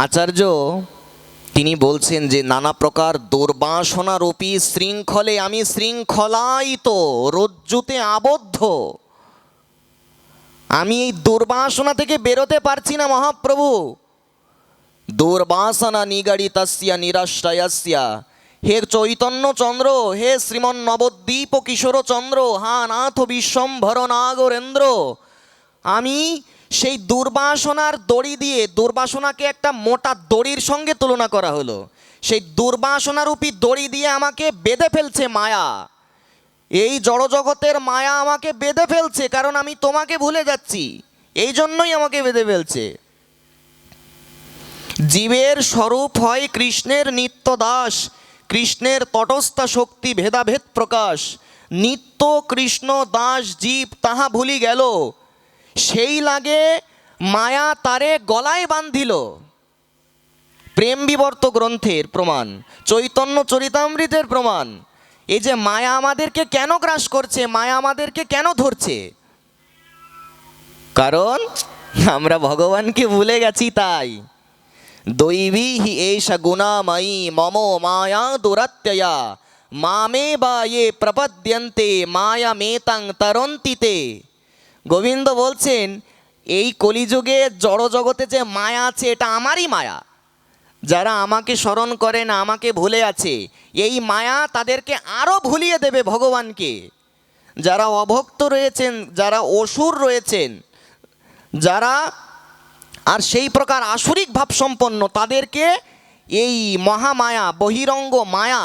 আচার্য তিনি বলছেন যে নানা প্রকার দুর্বাসনারূপী শৃঙ্খলে আমি শৃঙ্খলায়িত, রজ্জুতে আবদ্ধ, আমি এই দুর্বাসনা থেকে বেরোতে পারছি না মহাপ্রভু। দুর্বাসনা নিগড়িতস্য নিরাশ্রয়স্য, হে চৈতন্য চন্দ্র, হে শ্রীমন নবদ্বীপ কিশোর চন্দ্র, হা নাথ বিশ্বম্ভর নাগরেন্দ্র, আমি সেই দুর্বাসনার দড়ি দিয়ে, দুর্বাসনাকে একটা মোটা দড়ির সঙ্গে তুলনা করা হলো, সেই দুর্বাসনারূপী দড়ি দিয়ে আমাকে বেঁধে ফেলছে মায়া। এই জড়জগতের মায়া আমাকে বেঁধে ফেলছে, কারণ আমি তোমাকে ভুলে যাচ্ছি, এই জন্যই আমাকে বেঁধে ফেলছে। জীবের স্বরূপ হয় কৃষ্ণের নিত্য দাস, কৃষ্ণের তটস্থা শক্তি ভেদাভেদ প্রকাশ। নিত্য কৃষ্ণ দাস জীব তাহা ভুলি গেল, সেই লাগে মায়া তারে গলায় বান্ধিল। প্রেম বিবর্ত গ্রন্থের প্রমাণ, চৈতন্য চরিতামৃতের প্রমাণ। এই যে মায়া আমাদেরকে কেন গ্রাস করছে, মায়া আমাদেরকে কেন ধরছে? কারণ আমরা ভগবানকে ভুলে গেছি। তাই দৈবী হি এষা গুণাময়ী মম মায়া দুরাত্যয়া, মামে বা ye প্রপদ্যন্তে মায়া মেতাং তরন্তিতে। গোবিন্দ বলছেন এই কলিযুগে জড়জগতে যে মায়া আছে, এটা আমারই মায়া। যারা আমাকে স্মরণ করে না, আমাকে ভুলে আছে, এই মায়া তাদেরকে আরও ভুলিয়ে দেবে ভগবানকে। যারা অভক্ত রয়েছেন, যারা অসুর রয়েছেন, যারা আর সেই প্রকার আসুরিক ভাবসম্পন্ন, তাদেরকে এই মহামায়া, বহিরঙ্গ মায়া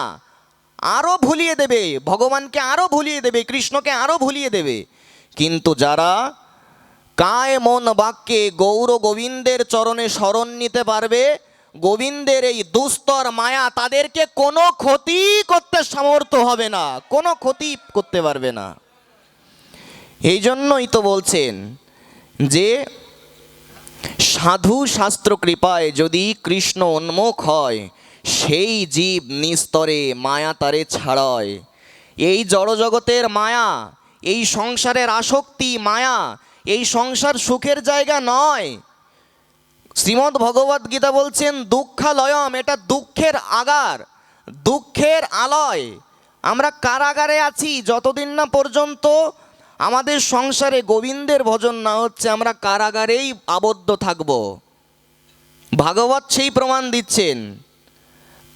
আরও ভুলিয়ে দেবে, ভগবানকে আরও ভুলিয়ে দেবে, কৃষ্ণকে আরও ভুলিয়ে দেবে। কিন্তু যারা কায় মন বাক্যে গৌর গোবিন্দের চরণে শরণ নিতে পারবে, গোবিন্দের এই দুস্তর মায়া তাদেরকে কোনো ক্ষতি করতে সামর্থ্য হবে না, কোনো ক্ষতি করতে পারবে না। এই জন্যই তো বলছেন যে সাধু শাস্ত্র কৃপায় যদি কৃষ্ণ উন্মুখ হয়, সেই জীব নিস্তরে মায়া তারে ছাড়ায়। এই জড়জগতের মায়া, এই সংসারের আসক্তি মায়া, এই সংসার সুখের জায়গা নয়। শ্রীমদ্ ভগবদ গীতা বলছেন দুঃখালয়ম, এটা দুঃখের আগার, দুঃখের আলয়। আমরা কারাগারে আছি, যতদিন না পর্যন্ত আমাদের সংসারে গোবিন্দের ভজন না হচ্ছে আমরা কারাগারেই আবদ্ধ থাকব। ভাগবত সেই প্রমাণ দিচ্ছেন,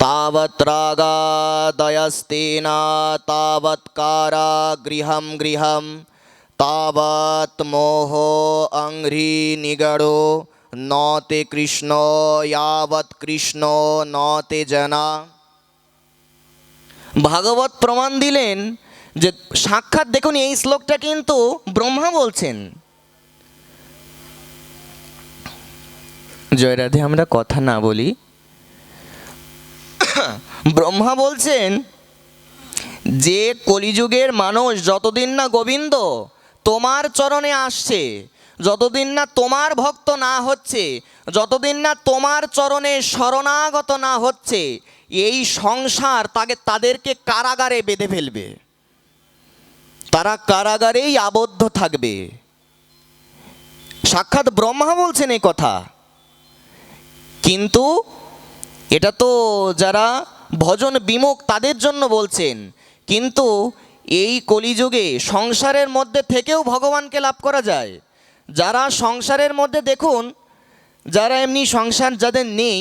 তাবৎ রাগাদয়স্তেনা তাবৎ কারা গৃহম গৃহম তাবৎ মোহ অঙ্ঘ্রি নিগড়ো নতে কৃষ্ণ ইয়াবৎ কৃষ্ণ নতে জনা। ভাগবত প্রমাণ দিলেন যে সাক্ষাৎ দেখুন এই শ্লোকটা কিন্তু ব্রহ্মা বলছেন। জয় রাধে, আমরা কথা না বলি। ব্রহ্মা বলছেন যে কলিযুগের মানুষ যতদিন না গোবিন্দ তোমার চরণে আসছে, যতদিন না তোমার ভক্ত না হচ্ছে, যতদিন না তোমার চরণে শরণাগত না হচ্ছে, এই সংসার তাদেরকে কারাগারে বেঁধে ফেলবে, তারা কারাগারেই আবদ্ধ থাকবে। সাক্ষাৎ ব্রহ্মা বলছেন এই কথা। কিন্তু এটা তো যারা ভজন বিমুখ তাদের জন্য বলছেন, কিন্তু এই কলিযুগে সংসারের মধ্যে থেকেও ভগবানকে লাভ করা যায়। যারা সংসারের মধ্যে দেখুন, যারা এমনি সংসার যাদের নেই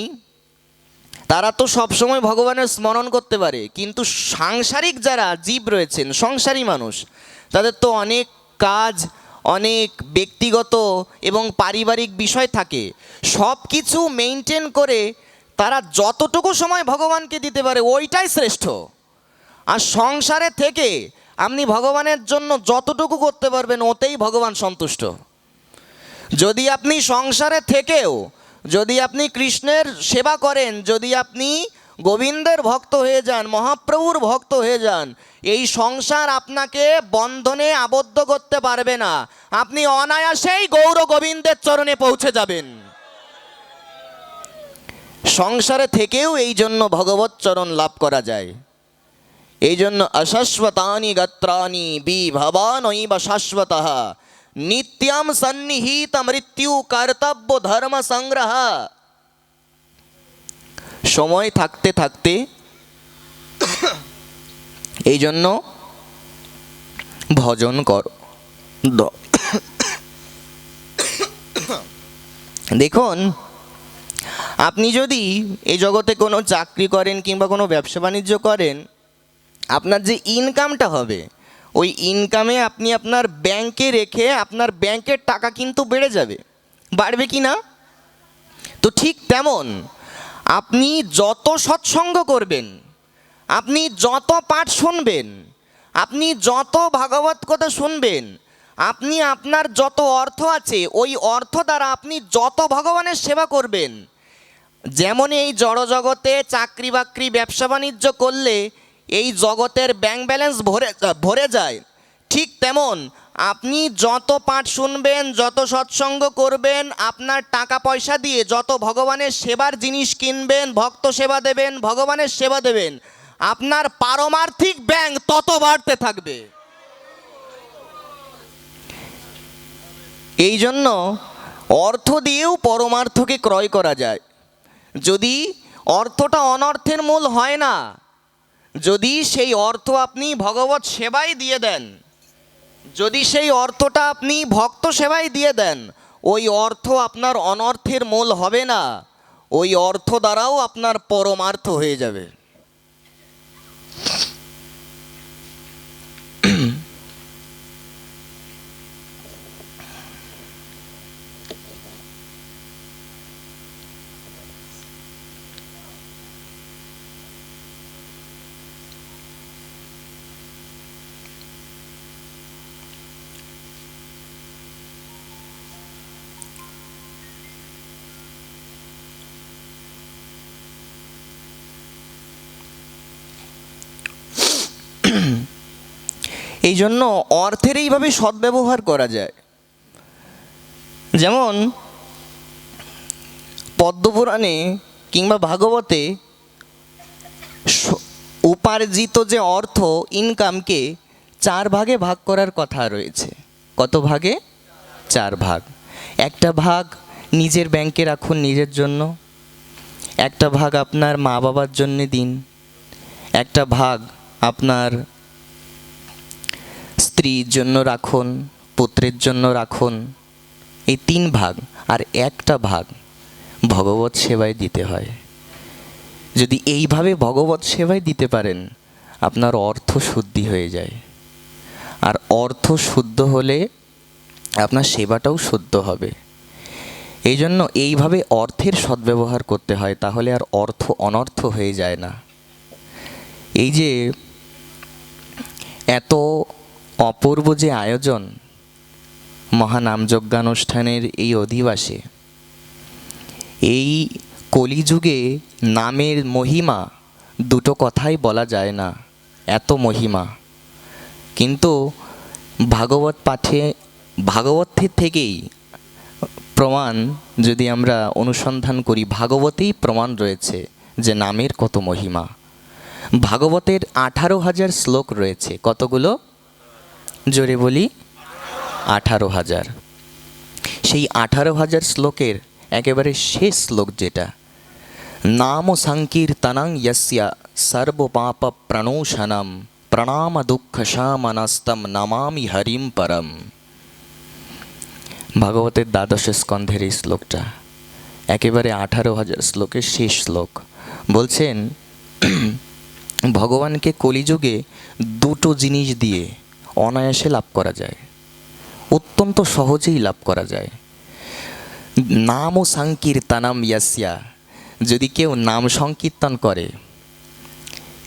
তারা তো সবসময় ভগবানের স্মরণ করতে পারে, কিন্তু সাংসারিক যারা জীব রয়েছেন, সংসারী মানুষ, তাদের তো অনেক কাজ, অনেক ব্যক্তিগত এবং পারিবারিক বিষয় থাকে। সব কিছু মেনটেন করে তারা যতটুকু সময় ভগবানকে দিতে পারে ওইটাই শ্রেষ্ঠ। আর সংসারে থেকে আপনি ভগবানের জন্য যতটুকু করতে পারবেন ওতেই ভগবান সন্তুষ্ট। যদি আপনি সংসারে থেকেও যদি আপনি কৃষ্ণের সেবা করেন, যদি আপনি গোবিন্দের ভক্ত হয়ে যান, মহাপ্রভুর ভক্ত হয়ে যান, এই সংসার আপনাকে বন্ধনে আবদ্ধ করতে পারবে না। আপনি অনায়াসেই গৌর গোবিন্দের চরণে পৌঁছে যাবেন। সংসারে থেকেও এই জন্য ভগবৎ চরণ লাভ করা যায়। এই জন্য অশাশ্বতানি গত্রানি বিভবানৈব শাশ্বতঃ নিত্যম সন্নিহিত মৃত্যু কর্তব্য ধর্ম সংগ্রহ। সময় থাকতে থাকতে এই জন্য ভজন করো। দেখুন, আপনি যদি এই জগতে কোনো চাকরি করেন কিংবা কোনো ব্যবসা বাণিজ্য করেন, আপনার যে ইনকামটা হবে ওই ইনকামে আপনি আপনার ব্যাংকে রেখে আপনার ব্যাংকের টাকা কিন্তু বেড়ে যাবে, বাড়বে কি না? তো ঠিক তেমন আপনি যত সৎসঙ্গ করবেন, আপনি যত পাঠ শুনবেন, আপনি যত ভাগবত কথা শুনবেন, আপনি আপনার যত অর্থ আছে ওই অর্থ দ্বারা আপনি যত ভগবানের সেবা করবেন। যেমন এই জড়জগতে চাকরি বাকরি ব্যবসা বাণিজ্য করলে এই জগতের ব্যাংক ব্যালেন্স ভরে যায়, ঠিক তেমন আপনি যত পাঠ শুনবেন, যত সৎসঙ্গ করবেন, আপনার টাকা পয়সা দিয়ে যত ভগবানের সেবার জিনিস কিনবেন, ভক্ত সেবা দেবেন, ভগবানের সেবা দেবেন, আপনার পারমার্থিক ব্যাংক তত বাড়তে থাকবে। এই জন্য অর্থ দিয়েও পরমার্থকে ক্রয় করা যায়। যদি অর্থটা অনর্থের মূল হয় না, যদি সেই অর্থ আপনি ভগবত সেবায় দিয়ে দেন, যদি সেই অর্থটা আপনি ভক্ত সেবায় দিয়ে দেন, ওই অর্থ আপনার অনর্থের মূল হবে না, ওই অর্থ দ্বারাও আপনার পরমার্থ হয়ে যাবে। এই জন্য অর্থের এইভাবে সদ্ব্যবহার করা যায়। যেমন পদ্মপুরাণে কিংবা ভাগবতে উপার্জিত যে অর্থ, ইনকামকে 4 ভাগে ভাগ করার কথা রয়েছে। কত ভাগে? 4 ভাগ। একটা ভাগ নিজের ব্যাংকে রাখুন নিজের জন্য, একটা ভাগ আপনার মা বাবার জন্যে দিন, একটা ভাগ আপনার স্ত্রীর জন্য রাখুন, পুত্রের জন্য রাখুন, এই 3 ভাগ। আর একটা ভাগ ভগবত সেবায় দিতে হয়। যদি এইভাবে ভগবত সেবায় দিতে পারেন, আপনার অর্থ শুদ্ধি হয়ে যায়। আর অর্থ শুদ্ধ হলে আপনার সেবাটাও শুদ্ধ হবে। এই জন্য এইভাবে অর্থের সদ্ব্যবহার করতে হয়, তাহলে আর অর্থ অনর্থ হয়ে যায় না। এই যে এত অপূর্ব যে আয়োজন মহানামযজ্ঞানুষ্ঠানের এই অধিবাসে, এই কলিযুগে নামের মহিমা দুটো কথাই বলা যায় না, এত মহিমা। কিন্তু ভাগবত পাঠে, ভাগবতের থেকেই প্রমাণ যদি আমরা অনুসন্ধান করি, ভাগবতেই প্রমাণ রয়েছে যে নামের কত মহিমা। ভাগবতের 18,000 শ্লোক রয়েছে। কতগুলো? জোরে বলি, 18,000। সেই 18,000 শ্লোকের একেবারে শেষ শ্লোক যেটা, নাম সংকীর্তনং ইয়স্য সর্বপাপ প্রণোষণম প্রণাম দুঃখ শামনস্তম নমামি হরিম পরম। ভাগবতের 12 স্কন্ধের এই শ্লোকটা একেবারে 18,000 শ্লোকের শেষ শ্লোক। বলছেন ভগবানকে কলিযুগে দুটো জিনিস দিয়ে অনায়াসে লাভ করা যায়, অত্যন্ত সহজেই লাভ করা যায়। নাম ও সংকীর্তনম ইয়স্য, যদি কেউ নাম সংকীর্তন করে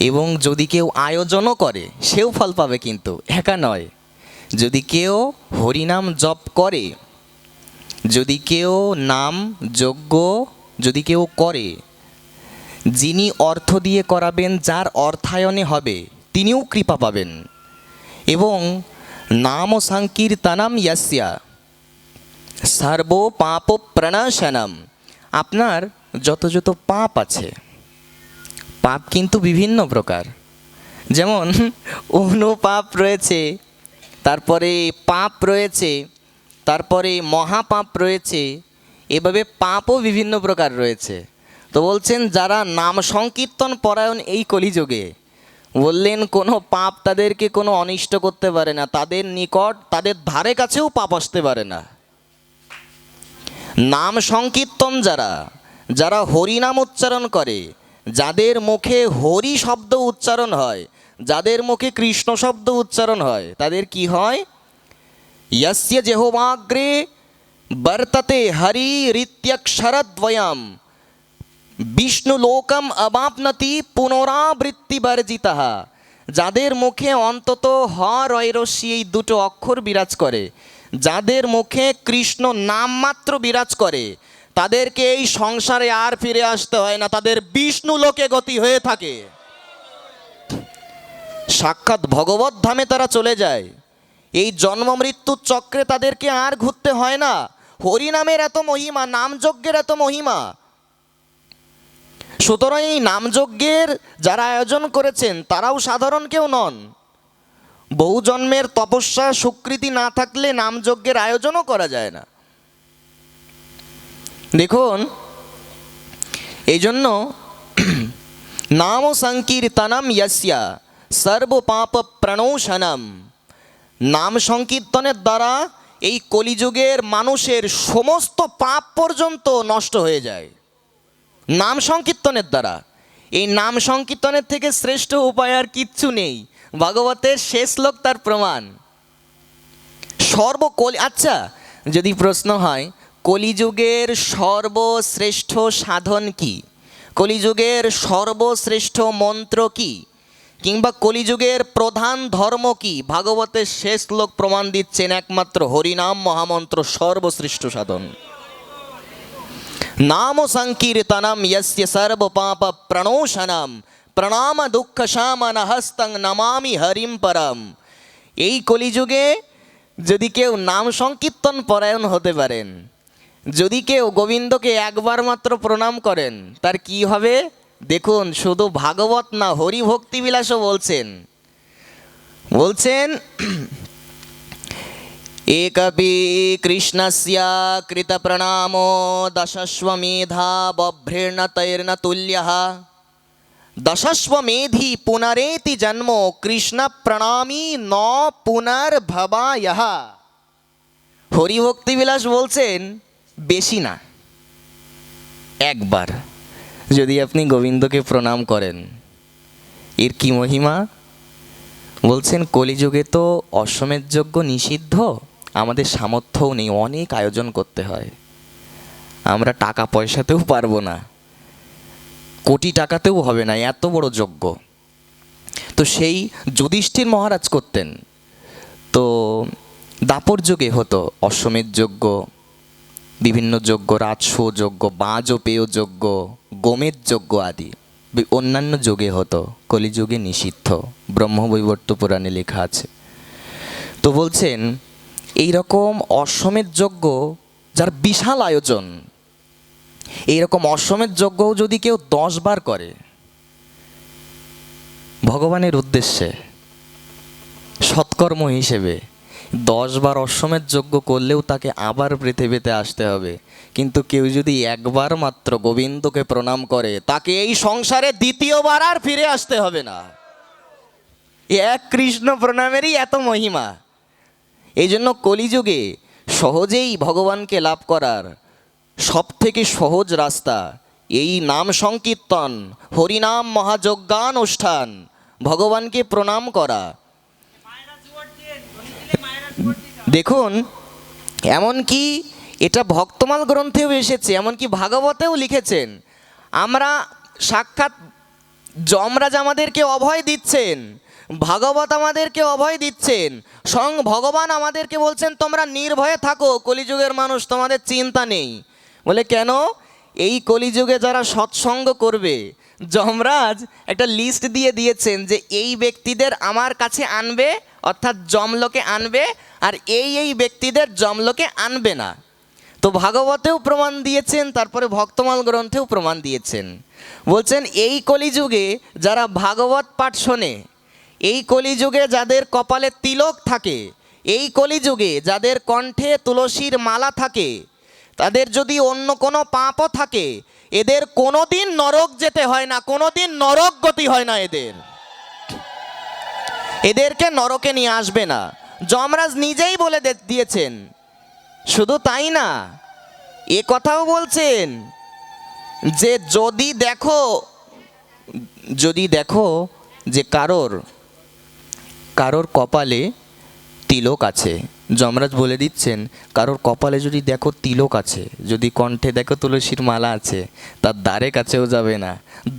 এবং যদি কেউ আয়োজনও করে, সেও ফল পাবে, কিন্তু একা নয়। যদি কেউ হরিনাম জপ করে, যদি কেউ নাম যজ্ঞ যদি কেউ করে, যিনি অর্থ দিয়ে করাবেন, যার অর্থায়নে হবে, তিনিও কৃপা পাবেন। এবং নাম সংকীর্তনম ইয়স্য সর্ব পাপ প্রণাশনম, আপনার যত যত পাপ আছে, পাপ কিন্তু বিভিন্ন প্রকার, যেমন অনুপাপ রয়েছে, তারপরে পাপ রয়েছে, তারপরে মহাপাপ রয়েছে, এভাবে পাপও বিভিন্ন প্রকার রয়েছে। তো বলছেন যারা নাম সংকীর্তন পরায়ণ এই কলিযুগে, বললেন কোনো পাপ তাদেরকে কোনো অনিষ্ট করতে পারে না, তাদের নিকট, তাদের ধারে কাছেও পাপ আসতে পারে না। নাম সংকীর্তন যারা, যারা হরিনাম উচ্চারণ করে, যাদের মুখে হরি শব্দ উচ্চারণ হয়, যাদের মুখে কৃষ্ণ শব্দ উচ্চারণ হয়, তাদের কি হয়? यस्य जेहोवाग्रे वर्तते हरि रीत्यक्षरद्वयम् বিষ্ণুলোকম অবাপনতি পুনরাবৃত্তি বর্জিতঃ। যাদের মুখে অন্তত হ রয়রস্যি এই দুটো অক্ষর বিরাজ করে, যাদের মুখে কৃষ্ণ নাম মাত্র বিরাজ করে, তাদেরকে এই সংসারে আর ফিরে আসতে হয় না, তাদের বিষ্ণু লোকে গতি হয়ে থাকে, সাক্ষাৎ ভগবত ধামে তারা চলে যায়। এই জন্ম মৃত্যুর চক্রে তাদেরকে আর ঘুরতে হয় না। হরিনামের এত মহিমা, নামযজ্ঞের এত মহিমা। সুতরাং এই নামযজ্ঞের যারা আয়োজন করেছেন তারাও সাধারণ কেউ নন। বহু জন্মের তপস্যা স্বীকৃতি না থাকলে নামযজ্ঞের আয়োজনও করা যায় না। দেখুন, এই জন্য নাম সংকীর্তনম ইয়স্য সর্ব পাপ প্রণোষণম, নাম সংকীর্তনের দ্বারা এই কলিযুগের মানুষের সমস্ত পাপ পর্যন্ত নষ্ট হয়ে যায়। নাম সংকীর্তনের দ্বারা, এই নাম সংকীর্তনের থেকে শ্রেষ্ঠ উপায় আর কিচ্ছু নেই। ভাগবতের শেষ শ্লোক তার প্রমাণ। আচ্ছা, যদি প্রশ্ন হয় কলিযুগের সর্বশ্রেষ্ঠ সাধন কি, কলিযুগের সর্বশ্রেষ্ঠ মন্ত্র কি, কিংবা কলিযুগের প্রধান ধর্ম কি, ভাগবতের শেষ শ্লোক প্রমাণ দিচ্ছেন একমাত্র হরিনাম মহামন্ত্র সর্বশ্রেষ্ঠ সাধন। নাম সংকীর্তনম ইয়স্য সর্ব পাপ প্রণোষণম প্রণাম দুঃখ শামন হস্তং নমামি হরিম পরম। এই কলিযুগে যদি কেউ নাম সংকীর্তন পরায়ণ হতে পারেন, যদি কেউ গোবিন্দকে একবার মাত্র প্রণাম করেন, তার কি হবে দেখুন। শুধু ভাগবত না, হরি ভক্তিবিলাসও বলছেন একপি কৃষ্ণস্য কৃত প্রণামো দশস্বমেধা বভ্রেণ তৈর্ন তুল্যঃ। দশস্বমেধি পুনরেতি জন্ম কৃষ্ণ প্রণামী ন পুনর্ভবায়ঃ। হরি ভক্তিবিলাস বলছেন বেশি না, একবার যদি আপনি গোবিন্দকে প্রণাম করেন, এর কি মহিমা। বলছেন কলিযুগে তো অশ্বমেধ যজ্ঞ নিষিদ্ধ, আমাদের সামর্থ্যও নেই, অনেক আয়োজন করতে হয়, আমরা টাকা পয়সাতেও পারবো না, কোটি টাকাতেও হবে না এত বড় যজ্ঞ। তো সেই যুধিষ্ঠির মহারাজ করতেন। তো দাপর যুগে হতো অশ্বমেধ যজ্ঞ, বিভিন্ন যজ্ঞ, রাজস্ব যজ্ঞ, বাজপেয় যজ্ঞ, গোমেদ যজ্ঞ আদি অন্যান্য যুগে হতো, কলিযুগে নিষিদ্ধ, ব্রহ্মবৈবর্ত পুরাণে লেখা আছে। তো বলছেন এই রকম অশ্বমেধ যজ্ঞ যার বিশাল আয়োজন, এইরকম অশ্বমেধ যজ্ঞও যদি কেউ 10 বার করে ভগবানের উদ্দেশ্যে সৎকর্ম হিসেবে, 10 বার অশ্বমেধ যজ্ঞ করলেও তাকে আবার পৃথিবীতে আসতে হবে। কিন্তু কেউ যদি একবার মাত্র গোবিন্দকে প্রণাম করে, তাকে এই সংসারে দ্বিতীয়বার আর ফিরে আসতে হবে না। এক কৃষ্ণ প্রণামেরই এত মহিমা। এই জন্য কলিযুগে সহজেই ভগবানকে লাভ করার সব থেকে সহজ রাস্তা এই নাম সংকীর্তন, হরিনাম মহাযজ্ঞানুষ্ঠান, ভগবানকে প্রণাম করা। দেখুন এমনকি এটা ভক্তমাল গ্রন্থেও এসেছে, এমনকি ভাগবতেও লিখেছেন। আমরা সাক্ষাৎ যমরাজ আমাদেরকে অভয় দিচ্ছেন, ভাগবত আমাদেরকে অভয় দিচ্ছেন, স্বয়ং ভগবান আমাদেরকে বলছেন তোমরা নির্ভয়ে থাকো, কলিযুগের মানুষ তোমাদের চিন্তা নেই। বলে কেন? এই কলিযুগে যারা সৎসঙ্গ করবে, যমরাজ একটা লিস্ট দিয়ে দিয়েছেন যে এই ব্যক্তিদের আমার কাছে আনবে, অর্থাৎ যমলোকে আনবে, আর এই ব্যক্তিদের যমলোকে আনবে না। তো ভাগবতেও প্রমাণ দিয়েছেন, তারপরে ভক্তমাল গ্রন্থেও প্রমাণ দিয়েছেন। বলছেন এই কলিযুগে যারা ভাগবত পাঠ শোনে, এই কলিযুগে যাদের কপালে তিলক থাকে, এই কলিযুগে যাদের কণ্ঠে তুলসীর মালা থাকে, তাদের যদি অন্য কোনো পাপও থাকে, এদের কোনোদিন নরক যেতে হয় না, কোনোদিন নরক গতি হয় না, এদেরকে নরকে নিয়ে আসবে না। যমরাজ নিজেই বলে দিয়েছেন। শুধু তাই না, এ কথাও বলছেন যে যদি দেখো যে কারোর কপালে তিলক আছে, যমরাজ বলে দিচ্ছেন কারোর কপালে যদি দেখো তিলক আছে, যদি কণ্ঠে দেখো তুলসীর মালা আছে, তার দ্বারে কাছেও যাবে না,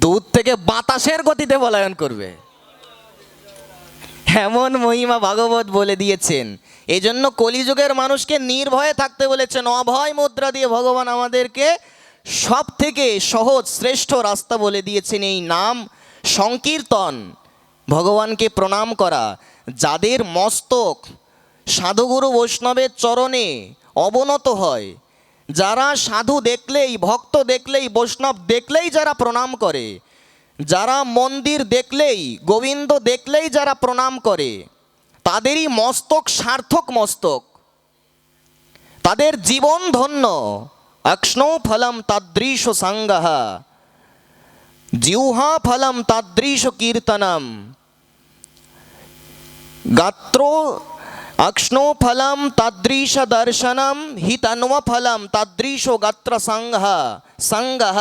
দূর থেকে বাতাসের গতিতে পলায়ন করবে। এমন মহিমা ভাগবত বলে দিয়েছেন। এই জন্য কলিযুগের মানুষকে নির্ভয়ে থাকতে বলেছেন। অভয় মুদ্রা দিয়ে ভগবান আমাদেরকে সব থেকে সহজ শ্রেষ্ঠ রাস্তা বলে দিয়েছেন এই নাম সংকীর্তন, ভগবানকে প্রণাম করা। যাদের মস্তক সাধুগুরু বৈষ্ণবের চরণে অবনত হয়, যারা সাধু দেখলেই, ভক্ত দেখলেই, বৈষ্ণব দেখলেই যারা প্রণাম করে, যারা মন্দির দেখলেই, গোবিন্দ দেখলেই যারা প্রণাম করে, তাদেরই মস্তক সার্থক মস্তক, তাদের জীবন ধন্য। অক্ষ্ণৌ ফলম তাদৃশ সাঙ্গঃ জিহ্বা ফলম তাদৃশ কীর্তনম গাত্রো অক্ষ্ণৌ ফলম তাদৃশ দর্শনম হি তন্ব ফলম তাদৃশ গাত্র সঙ্গঃ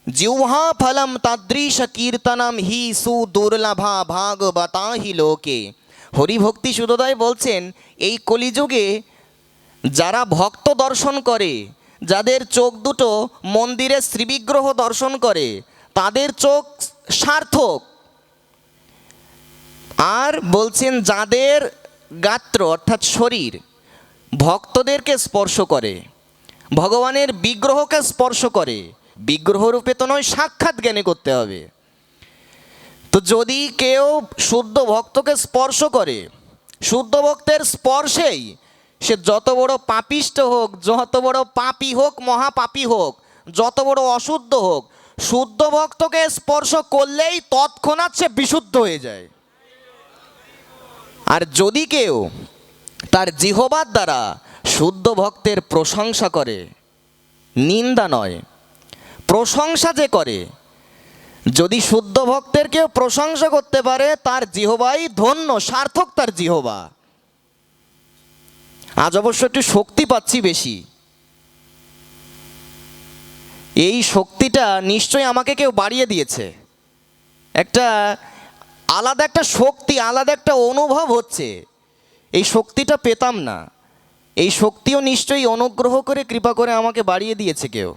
জিহ্বা ফলম তাদৃশ কীর্তনম হি সুদুর্লভা ভাগবতা হি লোকে। হরিভক্তি সুধোদয় বলছেন এই কলিযুগে যারা ভক্ত দর্শন করে, যাদের চোখ দুটো মন্দিরে শ্রীবিগ্রহ দর্শন করে, তাদের চোখ সার্থক। আর বলছেন যাদের গাত্র অর্থাৎ শরীর ভক্তদেরকে স্পর্শ করে, ভগবানের বিগ্রহকে স্পর্শ করে, বিগ্রহরূপে তো নয়, সাক্ষাৎ জ্ঞানে করতে হবে, যদি কেউ শুদ্ধ ভক্তকে স্পর্শ করে, শুদ্ধ ভক্তের স্পর্শেই সে যত বড় পাপিষ্ট হোক, যত বড় পাপী হোক, মহাপাপী হোক, যত বড় অশুদ্ধ হোক, শুদ্ধ ভক্তকে স্পর্শ করলেই তৎক্ষণাৎ সে বিশুদ্ধ হয়ে যায়। আর যদি কেউ তার জিহ্বার দ্বারা শুদ্ধ ভক্তের প্রশংসা করে, নিন্দা নয়, প্রশংসা যে করে, যদি শুদ্ধ ভক্তের কেউ প্রশংসা করতে পারে তার জিহ্বাই ধন্য, সার্থক তার জিহ্বা। আজ অবশ্য একটু শক্তি পাচ্ছি বেশি, এই শক্তিটা নিশ্চয়ই আমাকে কেউ বাড়িয়ে দিয়েছে। একটা আলাদা একটা শক্তি, আলাদা একটা অনুভব হচ্ছে, এই শক্তিটা পেতাম না। এই শক্তিও নিশ্চয়ই অনুগ্রহ করে, কৃপা করে আমাকে বাড়িয়ে দিয়েছে কেউ।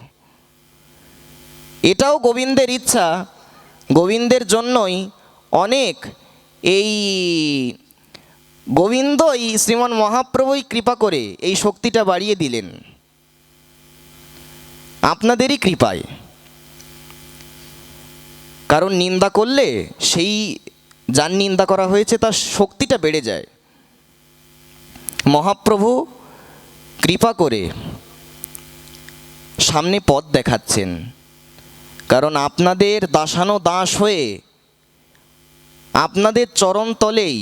এটাও গোবিন্দের ইচ্ছা, গোবিন্দের জন্যই অনেক, এই গোবিন্দই শ্রীমান মহাপ্রভুই কৃপা করে এই শক্তিটা বাড়িয়ে দিলেন, আপনাদেরই কৃপায়। কারণ নিন্দা করলে সেই যার নিন্দা করা হয়েছে তার শক্তিটা বেড়ে যায়। মহাপ্রভু কৃপা করে সামনে পথ দেখাচ্ছেন, কারণ আপনাদের দাসানো দাস হয়ে আপনাদের চরণ তলেই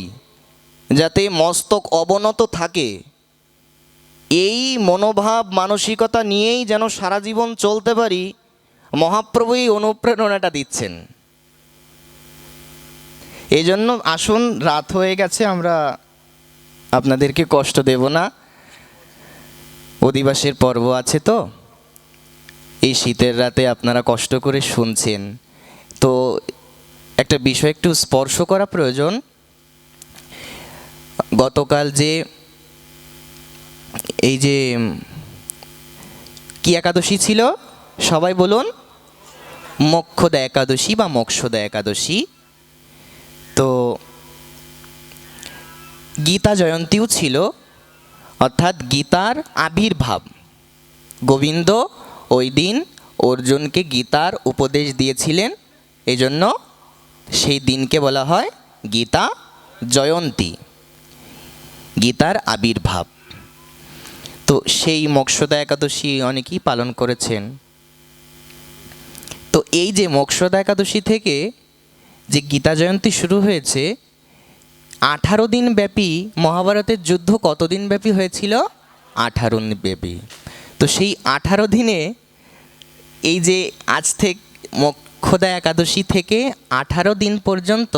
যাতে মস্তক অবনত থাকে, এই মনোভাব মানসিকতা নিয়েই যেন সারা জীবন চলতে পারি, মহাপ্রভুই অনুপ্রেরণাটা দিচ্ছেন। এই জন্য আসুন, রাত হয়ে গেছে, আমরা আপনাদেরকে কষ্ট দেব না, অধিবাসের পর্ব আছে তো, এই শীতের রাতে আপনারা কষ্ট করে শুনছেন, তো একটা বিষয় একটু স্পর্শ করা প্রয়োজন। গতকাল যে এই যে কি একাদশী ছিল, সবাই বলুন, মোক্ষদা একাদশী বা মোক্ষদা একাদশী। তো গীতা জয়ন্তীও ছিল, অর্থাৎ গীতার আবির্ভাব। গোবিন্দ ওই দিন অর্জুনকে গীতার উপদেশ দিয়েছিলেন, এজন্য সেই দিনকে বলা হয় গীতা জয়ন্তী, গীতার আবির্ভাব। তো সেই মোক্ষদা একাদশী অনেকেই পালন করেছেন। তো এই যে মোক্ষদা একাদশী থেকে যে গীতা জয়ন্তী শুরু হয়েছে, 18 দিন ব্যাপী মহাভারতের যুদ্ধ কতদিন ব্যাপী হয়েছিল? 18 দিন ব্যাপী। তো সেই 18 দিনে এই যে আজ থেকে মোক্ষদা একাদশী থেকে 18 দিন পর্যন্ত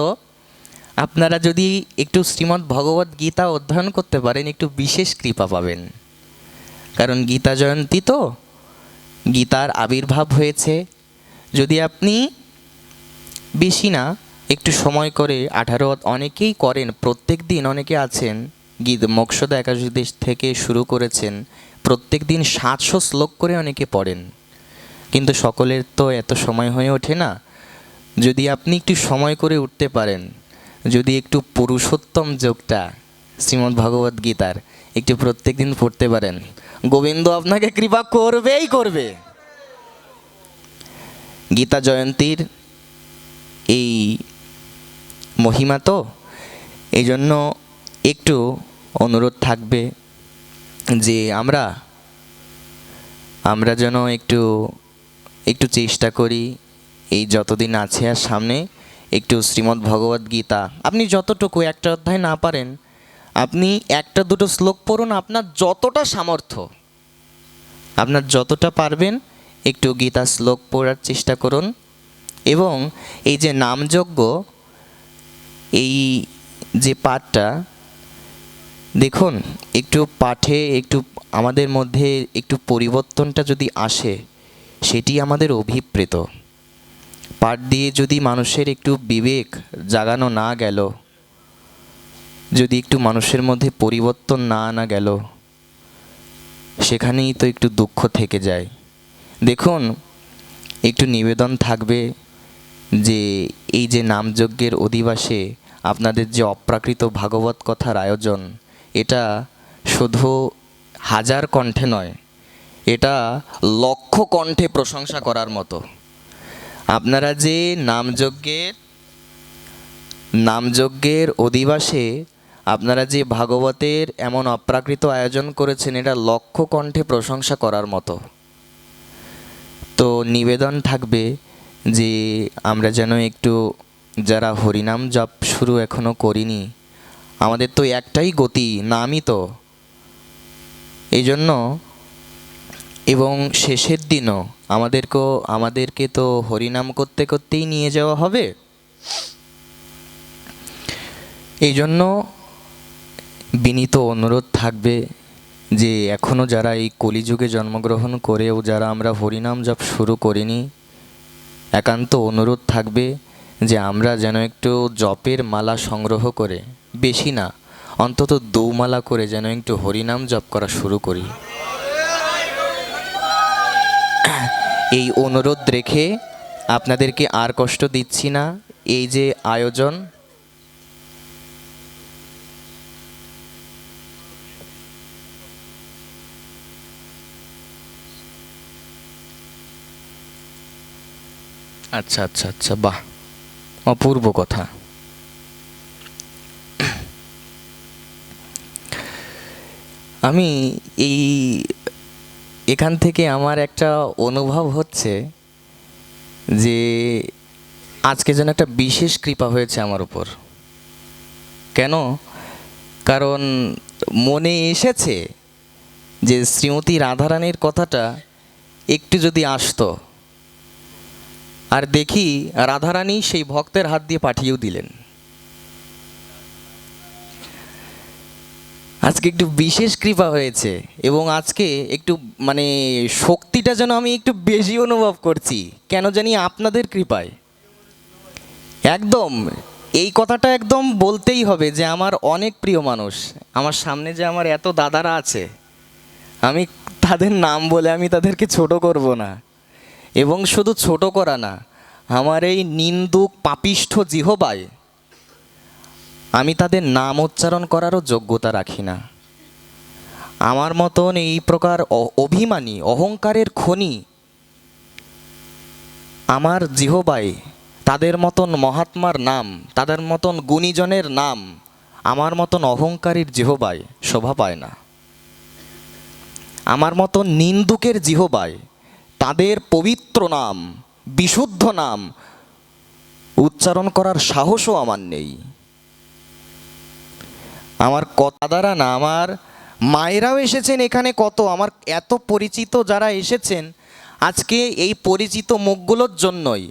আপনারা যদি একটু শ্রীমদ্ ভগবদ্ গীতা অধ্যয়ন করতে পারেন, একটু বিশেষ কৃপা পাবেন। কারণ গীতা জয়ন্তী তো, গীতার আবির্ভাব হয়েছে। যদি আপনি বেশি না একটু সময় করে 18, অনেকেই করেন প্রত্যেক দিন, অনেকে আছেন মোক্ষদা একাদশী থেকে শুরু করেছেন, প্রত্যেক দিন 700 শ্লোক করে অনেকে পড়েন, কিন্তু সকলের তো এত সময় হয়ে ওঠে না। যদি আপনি একটু সময় করে উঠতে পারেন, যদি একটু পুরুষোত্তম যোগটা শ্রীমদ্ ভগবদ্ গীতার একটু প্রত্যেক দিন পড়তে পারেন, গোবিন্দ আপনাকে কৃপা করবেই করবে। গীতা জয়ন্তীর এই মহিমা তো, এই জন্য একটু অনুরোধ থাকবে যে আমরা যেন একটু চেষ্টা করি, এই যতদিন আছে আর সামনে একটু শ্রীমদ্ ভগবদ্ গীতা, আপনি যতটুকু, একটা অধ্যায় না পারেন আপনি একটা দুটো শ্লোক পড়ুন, আপনার যতটা সামর্থ্য, আপনার যতটা পারবেন একটু গীতা শ্লোক পড়ার চেষ্টা করুন। এবং এই যে নামযজ্ঞ, এই যে পাঠটা দেখুন, একটু পাঠে একটু আমাদের মধ্যে একটু পরিবর্তনটা যদি আসে, সেটি আমাদের অভিপ্রেত। পাঠ দিয়ে যদি মানুষের একটু বিবেক জাগানো না গেল, যদি একটু মানুষের মধ্যে পরিবর্তন না আনা গেল, সেখানেই তো একটু দুঃখ থেকে যায়। দেখুন, একটু নিবেদন থাকবে যে এই যে নামযজ্ঞের অধিবাসে আপনাদের যে অপ্রাকৃত ভাগবত কথার আয়োজন, এটা শুধু হাজার কণ্ঠে নয়, এটা লক্ষ কণ্ঠে প্রশংসা করার মতো। আপনারা যে নামযজ্ঞের নামযজ্ঞের অধিবাসে আপনারা যে ভাগবতের এমন অপ্রাকৃত আয়োজন করেছেন, এটা লক্ষ কণ্ঠে প্রশংসা করার মতো। তো নিবেদন থাকবে যে আমরা যেন একটু, যারা হরিনাম জপ শুরু এখনো করিনি, আমাদের তো একটাই গতি, নামই তো, এই জন্য, এবং শেষের দিনও আমাদেরকে তো হরিনাম করতে করতেই নিয়ে যাওয়া হবে। এই জন্য বিনীত অনুরোধ থাকবে যে এখনও যারা এই কলিযুগে জন্মগ্রহণ করেও যারা আমরা হরিনাম জপ শুরু করিনি, একান্ত অনুরোধ থাকবে যে আমরা যেন একটু জপের মালা সংগ্রহ করে, বেশি না অন্তত 2 মালা করে যেন একটু হরিনাম জপ করা শুরু করি। এই অনুরোধ রেখে আপনাদেরকে আর কষ্ট দিচ্ছি না। এই যে আয়োজন, আচ্ছা আচ্ছা আচ্ছা, বাহ, অপূর্ব কথা। আমি এখান থেকে আমার একটা অনুভব হচ্ছে যে আজকে যেন একটা বিশেষ কৃপা হয়েছে আমার উপর। কেন? কারণ মনে এসেছে যে শ্রীমতী রাধারানীর কথাটা একটু যদি আসতো, আর দেখি রাধারানী সেই ভক্তের হাত দিয়ে পাঠিয়েও দিলেন। আজকে একটু বিশেষ কৃপা হয়েছে এবং আজকে একটু মানে শক্তিটা যেন আমি একটু বেশি অনুভব করছি, কেন জানি আপনাদের কৃপায়। একদম এই কথাটা একদম বলতেই হবে যে আমার অনেক প্রিয় মানুষ, আমার সামনে যে আমার এত দাদারা আছে, আমি তাদের নাম বলে আমি তাদেরকে ছোট করব না, এবং শুধু ছোট করা না, আমার এই নিন্দুক পাপিষ্ঠ জিহবায় আমি তাদের নাম উচ্চারণ করারও যোগ্যতা রাখি না। আমার মতন এই প্রকার অভিমানী অহংকারের খনি আমার জিহবায়, তাদের মতন মহাত্মার নাম, তাদের মতন গুণীজনের নাম আমার মতন অহংকারীর জিহবায় শোভা পায় না। আমার মতন নিন্দুকের জিহবায় তাদের পবিত্র নাম, বিশুদ্ধ নাম উচ্চারণ করার সাহসও আমার নেই। আমার দাদারা না, আমার মায়েরাও এসেছেন এখানে, কত আমার এত পরিচিত যারা এসেছেন আজকে এই পরিচিত মুখগুলোর জন্যই,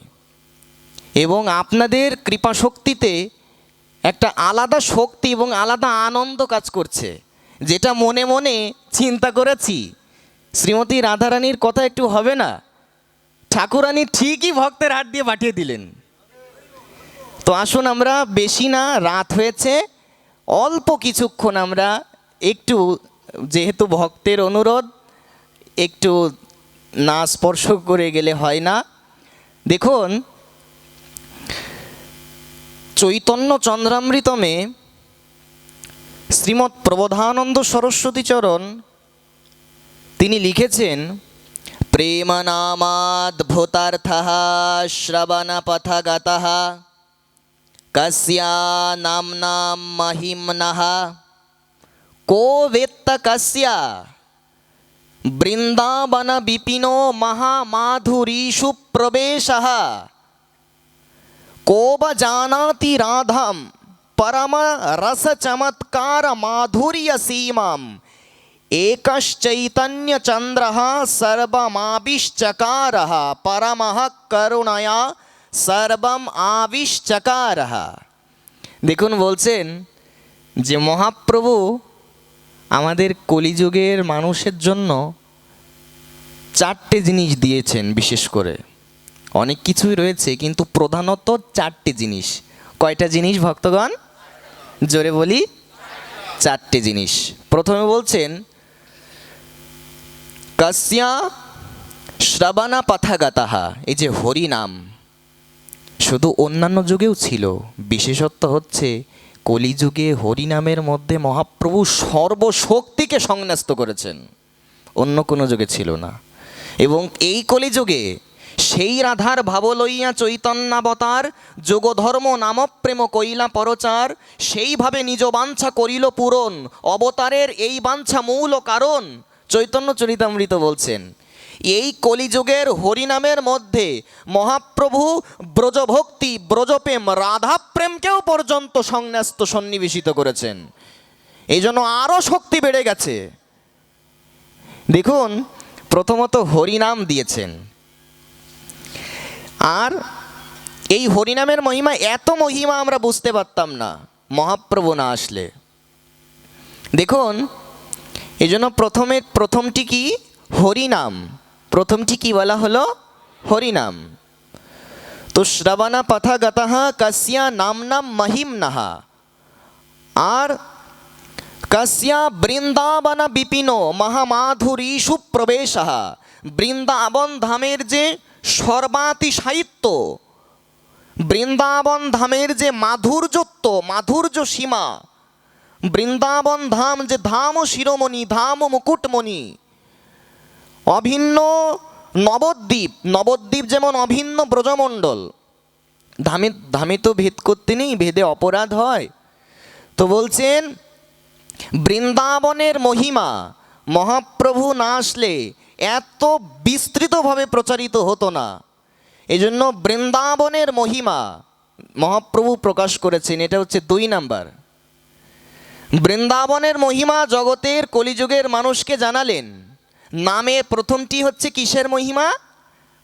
এবং আপনাদের কৃপা শক্তিতে একটা আলাদা শক্তি এবং আলাদা আনন্দ কাজ করছে, যেটা মনে মনে চিন্তা করেছি শ্রীমতী রাধারানীর কথা একটু হবে না, ঠাকুরানী ঠিকই ভক্তের হাত দিয়ে পাঠিয়ে দিলেন। তো আসুন আমরা বেশি না, রাত হয়েছে, অল্প কিছুক্ষণ আমরা একটু, যেহেতু ভক্তের অনুরোধ, একটু না স্পর্শ করে গেলে হয় না। দেখুন, চৈতন্য চন্দ্রামৃতমে শ্রীমৎ প্রবোধানন্দ সরস্বতী চরণ তিনি লিখেছেন, প্রেম নামাদ্ভুতার্থঃ শ্রবণপথগতঃ কস্যা নাম্নাম মহিম্নঃ কো বেত্ত কস্যা বৃন্দাবন বিপিনো মহামাধুরীষু প্রবেশঃ को ब जानाति राधाम परम रस चमत्कार माधुर्य सीमाम एकश्चैतन्य चंद्रः सर्वमाविश्चकारः परमः करुणया सर्वम आविश्चकारः। দেখুন, বলছেন যে মহাপ্রভু আমাদের কলিযুগের মানুষের জন্য 4টে জিনিস দিয়েছেন। বিশেষ করে অনেক কিছুই রয়েছে, কিন্তু প্রধানত 4টে জিনিস। কয়টা জিনিস ভক্তগণ? জোরে বলি, 4টে জিনিস। প্রথমে বলছেন, কস্যা শ্রবণ পথগতঃ, এই যে হরি নাম শুধু অন্যান্য যুগেও ছিল, বিশেষত্ব হচ্ছে কলিযুগে হরি নামের মধ্যে মহাপ্রভু সর্বশক্তিকে সংন্যস্ত করেছেন, অন্য কোনো যুগে ছিল না। এবং এই কলিযুগে সেই রাধার ভাব লইয়া চৈতন্যাবতার যোগধর্ম নামপ্রেম কইলা পরচার, সেইভাবে নিজ বাঞ্ছা করিল পূরণ, অবতারের এই বাঞ্ছা মূল কারণ। চৈতন্য চরিতামৃত বলছেন এই কলিযুগের হরিনামের মধ্যে মহাপ্রভু ব্রজভক্তি ব্রজপ্রেম রাধাপ্রেমকেও পর্যন্ত সংন্যস্ত সন্নিবেশিত করেছেন, এই জন্য আরও শক্তি বেড়ে গেছে। দেখুন, প্রথমত হরিনাম দিয়েছেন, আর এই হরিনামের মহিমা, এত মহিমা আমরা বুঝতে পারতাম না মহাপ্রভু না আসলে। দেখুন, এই জন্য প্রথমটি কি হরিনাম, প্রথমটি কি বলা হলো হরিনাম। তো শ্রবণা পথগতঃ কস্যা নামনাম মহিম্নঃ, আর কস্যা বৃন্দাবন বিপিনো মহামাধুরীষু প্রবেশঃ, বৃন্দাবন ধামের যে সর্বাতি সাহিত্য, বৃন্দাবন ধামের যে মাধুর্যত্ব, মাধুর্য সীমা, বৃন্দাবন ধাম যে ধাম শিরোমণি, ধাম মুকুটমণি, অভিন্ন নবদ্বীপ, নবদ্বীপ যেমন অভিন্ন ব্রজমণ্ডল, ধামে ধামে তো ভেদ করতে নেই, ভেদে অপরাধ হয়। তো বলছেন বৃন্দাবনের মহিমা মহাপ্রভু না আসলে এত বিস্তৃতভাবে প্রচারিত হতো না। এজন্য বৃন্দাবনের মহিমা মহাপ্রভু প্রকাশ করেছেন, এটা হচ্ছে 2 নাম্বার। বৃন্দাবনের মহিমা জগতের কলিযুগের মানুষকে জানালেন। নামে প্রথমটি হচ্ছে কিসের মহিমা?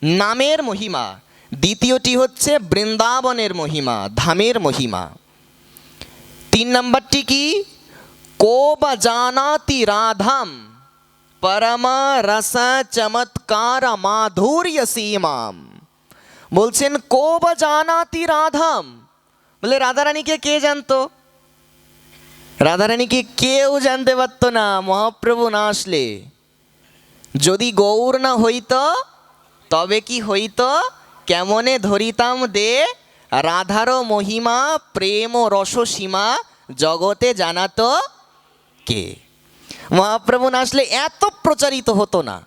নামের মহিমা। দ্বিতীয়টি হচ্ছে বৃন্দাবনের মহিমা, ধামের মহিমা। 3 নাম্বারটি কি? को ब जानाति राधाम परमा रस चमत्कार माधुर्य सीमाम। বলছেন को ब जानाति राधाम, বলে রাধারানীকে কে জানতো? রাধারানীকে কেউ জানতে পারত না মহাপ্রভু না আসলে। যদি গৌর না হইত তবে কি হইত? কেমনে ধরিতাম দে রাধারও মহিমা, প্রেম ও রস সীমা জগতে জানাতো কে? মহাপ্রভু না আসলে এত প্রচারিত হতো না।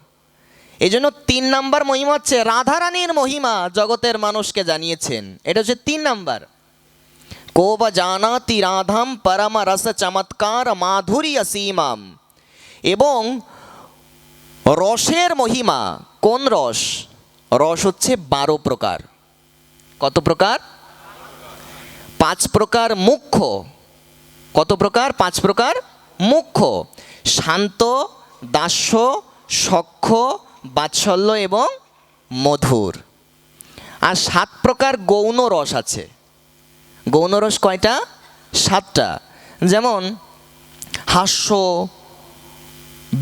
এই জন্য 3 নাম্বার মহিমা হচ্ছে রাধারানীর মহিমা জগতের মানুষকে জানিয়েছেন, এটা হচ্ছে 3 নাম্বার। को ब जानाति राधाम परम रस चमत्कार माधुर्य सीमाम। এবং রসের মহিমা, কোন রস? রস হচ্ছে 12 প্রকার। কত প্রকার? 5 প্রকার মুখ্য। কত প্রকার? 5 প্রকার মুখ্য। শান্ত, দাস্য, সখ্য, বাৎসল্য এবং মধুর। আর 7 প্রকার গৌণ রস আছে। গৌণ রস কয়টা? 7টা। যেমন হাস্য,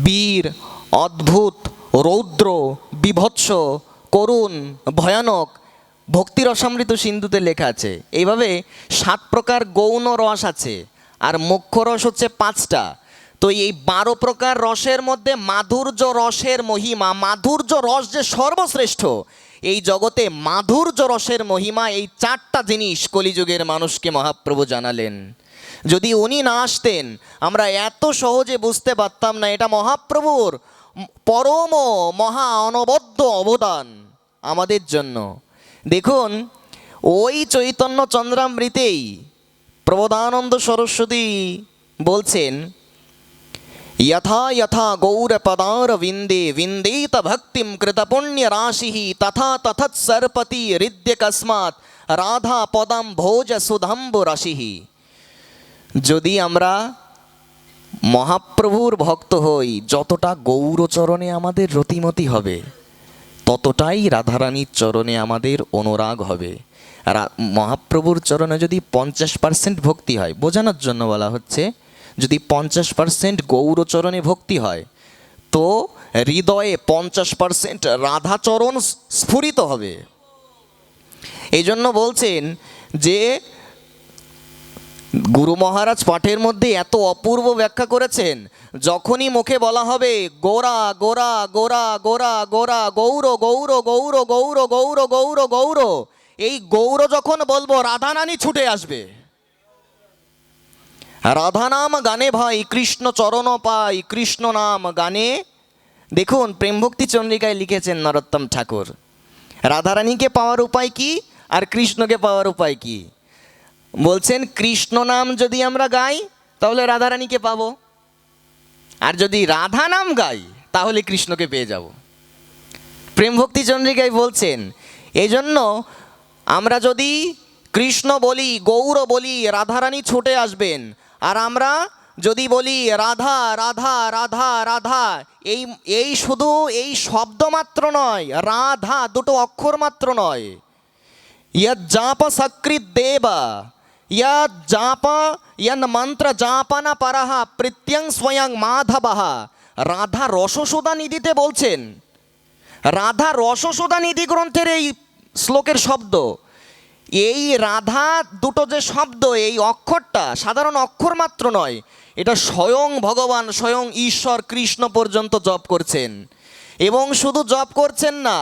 বীর, অদ্ভুত, রৌদ্র, বিভৎস, করুণ, ভয়ানক। ভক্তি রসামৃত সিন্ধুতে লেখা আছে। এইভাবে 7 প্রকার গৌণ রস আছে, আর মুখ্য রস হচ্ছে 5টা। তো এই 12 প্রকার রসের মধ্যে মাধুর্য রসের মহিমা, মাধুর্য রস যে সর্বশ্রেষ্ঠ, এই জগতে মাধুর্য রসের মহিমা, এই 4টা জিনিস কলিযুগের মানুষকে মহাপ্রভু জানালেন। যদি উনি না আসতেন আমরা এত সহজে বুঝতে পারতাম না। এটা মহাপ্রভুর পরম মহা অনবদ্য অবদান আমাদের জন্য। দেখুন, ওই চৈতন্য চন্দ্রামৃতেই প্রবোধানন্দ সরস্বতী বলছেন, यथा यथा गौर पदार विंदे विंदेत भक्तिम कृत पुण्य राशि तथा तथत सरपति हृदय कस्मात राधा पदम भोज सुधम्ब राशि। যদি আমরা মহাপ্রভুর ভক্ত হই, যতটা গৌরচরণে আমাদের রতিমতি হবে ততটাই রাধারানীর চরণে আমাদের অনুরাগ হবে। আর মহাপ্রভুর চরণে যদি 50% ভক্তি হয়, বোঝানোর জন্য বলা হচ্ছে, যদি 50% গৌরচরণে ভক্তি হয় তো হৃদয়ে 50% রাধাচরণ স্ফুরিত হবে। এই জন্য বলছেন যে গুরু মহারাজ পাঠের মধ্যে এত অপূর্ব ব্যাখ্যা করেছেন, যখনই মুখে বলা হবে গোরা গোরা গোরা গোরা গোরা গৌর গৌর গৌর গৌর গৌর গৌর গৌর, এই গৌর যখন বলবো রাধারানী ছুটে আসবে। রাধা নাম গানে ভাই কৃষ্ণ চরণ পাই, কৃষ্ণ নাম গানে। দেখুন, প্রেমভক্তি চন্দ্রিকায় লিখেছেন নরোত্তম ঠাকুর, রাধারানীকে পাওয়ার উপায় কি আর কৃষ্ণকে পাওয়ার উপায় কি? বলছেন কৃষ্ণ নাম যদি আমরা গাই তাহলে রাধারানীকে পাবো, আর যদি রাধা নাম গাই তাহলে কৃষ্ণকে পেয়ে যাব। প্রেম ভক্তি চন্দ্রিকায় বলছেন এই জন্য আমরা যদি কৃষ্ণ বলি, গৌর বলি, রাধারানী ছুটে আসবেন। আর আমরা যদি বলি রাধা রাধা রাধা রাধা, এই এই শুধু এই শব্দ মাত্র নয়, রাধা দুটো অক্ষর মাত্র নয়, यद जाप सकृत देवा यद जाप यन मंत्र जापन परह प्रत्यंग स्वयं माधवः। রাধা রসসুধা নিধিতে বলছেন, রাধা রসসুধা নিধি গ্রন্থের এই শ্লোকের শব্দ, এই রাধা দুটো যে শব্দ, এই অক্ষরটা সাধারণ অক্ষর মাত্র নয়, এটা স্বয়ং ভগবান, স্বয়ং ঈশ্বর কৃষ্ণ পর্যন্ত জপ করছেন। এবং শুধু জপ করছেন না,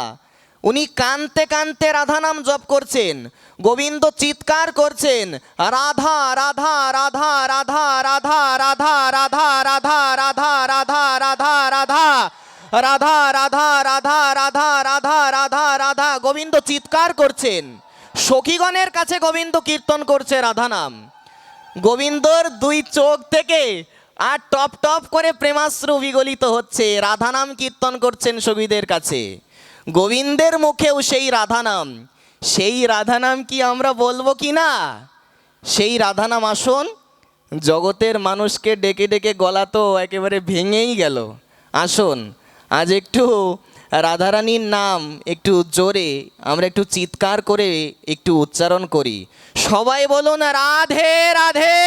উনি কানতে কানতে রাধা নাম জপ করছেন। গোবিন্দ চিৎকার করছেন রাধা রাধা রাধা রাধা রাধা রাধা রাধা রাধা রাধা রাধা রাধা রাধা রাধা রাধা রাধা রাধা রাধা রাধা রাধা, গোবিন্দ চিৎকার করছেন। সখীগণের কাছে গোবিন্দ কীর্তন করছে রাধা নাম। গোবিন্দর দুই চোখ থেকে আর টপ টপ করে প্রেমাশ্রু বিগলিত হচ্ছে, রাধা নাম কীর্তন করছেন সখীদের কাছে। গোবিন্দের মুখেও সেই রাধা নাম, সেই রাধা নাম কি আমরা বলবো কি না? সেই রাধা নাম আসুন, জগতের মানুষকে ডেকে ডেকে গলা তো একেবারে ভেঙেই গেল। আসুন আজ একটু রাধারানীর নাম একটু জোরে আমরা একটু চিৎকার করে একটু উচ্চারণ করি। সবাই বলুন রাধে রাধে।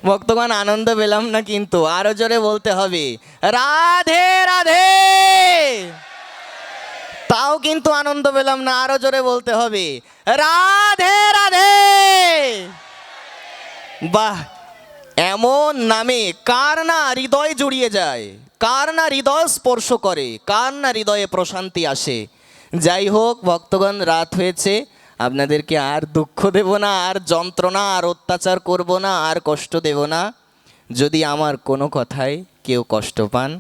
ভক্তগণ আনন্দ পেলাম না, কিন্তু আরো জোরে বলতে হবে রাধে রাধে। তাও কিন্তু আনন্দ পেলাম না, আরো জোরে বলতে হবে রাধে রাধে। বাহ, এমন নামে কার না হৃদয় জুড়িয়ে যায়, কার না হৃদয় স্পর্শ করে, কার না হৃদয়ে প্রশান্তি আসে। যাই হোক ভক্তগণ, রাত হয়েছে, আপনাদেরকে আর দুঃখ দেব না, আর যন্ত্রণা আর অত্যাচার করব না, আর কষ্ট দেব না। যদি আমার কোনো কথায় কেউ কষ্ট পান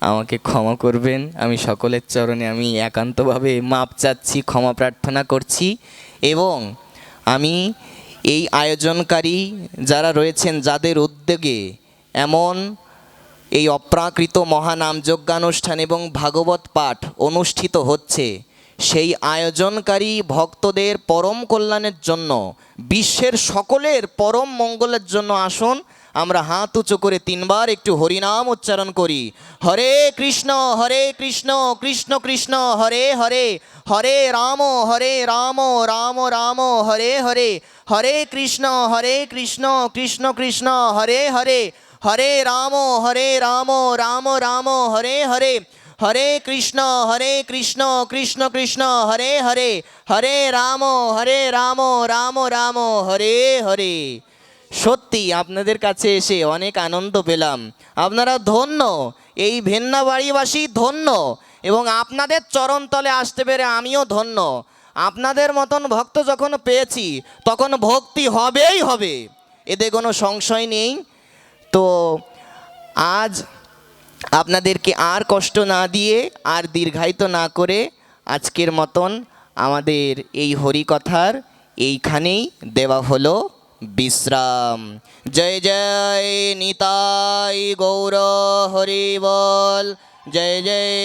আমাকে ক্ষমা করবেন। আমি সকলের চরণে আমি একান্তভাবে মাপ চাচ্ছি, ক্ষমা প্রার্থনা করছি। এবং আমি এই আয়োজনকারী যারা রয়েছেন, যাদের উদ্যোগে এমন এই অপ্রাকৃত মহানাম যজ্ঞানুষ্ঠান এবং ভাগবত পাঠ অনুষ্ঠিত হচ্ছে, সেই আয়োজনকারী ভক্তদের পরম কল্যাণের জন্য, বিশ্বের সকলের পরম মঙ্গলের জন্য আসুন আমরা হাত উঁচু করে তিনবার একটু হরিনাম উচ্চারণ করি। হরে কৃষ্ণ কৃষ্ণ কৃষ্ণ হরে হরে, হরে রাম রাম রাম হরে হরে, হরে কৃষ্ণ কৃষ্ণ কৃষ্ণ হরে হরে, হরে রাম রাম রাম হরে হরে, হরে কৃষ্ণ কৃষ্ণ কৃষ্ণ হরে হরে, হরে রাম রাম রাম হরে হরে। সত্যি আপনাদের কাছে এসে অনেক আনন্দ পেলাম। আপনারা ধন্য, এই ভেন্নাবাড়িবাসী ধন্য, এবং আপনাদের চরণতলে আসতে পেরে আমিও ধন্য। আপনাদের মতন ভক্ত যখন পেয়েছি তখন ভক্তি হবেই হবে, এতে কোনো সংশয় নেই। তো আজ আপনাদেরকে আর কষ্ট না দিয়ে, আর দীর্ঘায়িত না করে, আজকের মতন আমাদের এই হরিকথার এইখানেই দেওয়া হলো বিশ্রাম। জয় জয় নিতাই গৌর হরি বল, জয় জয়।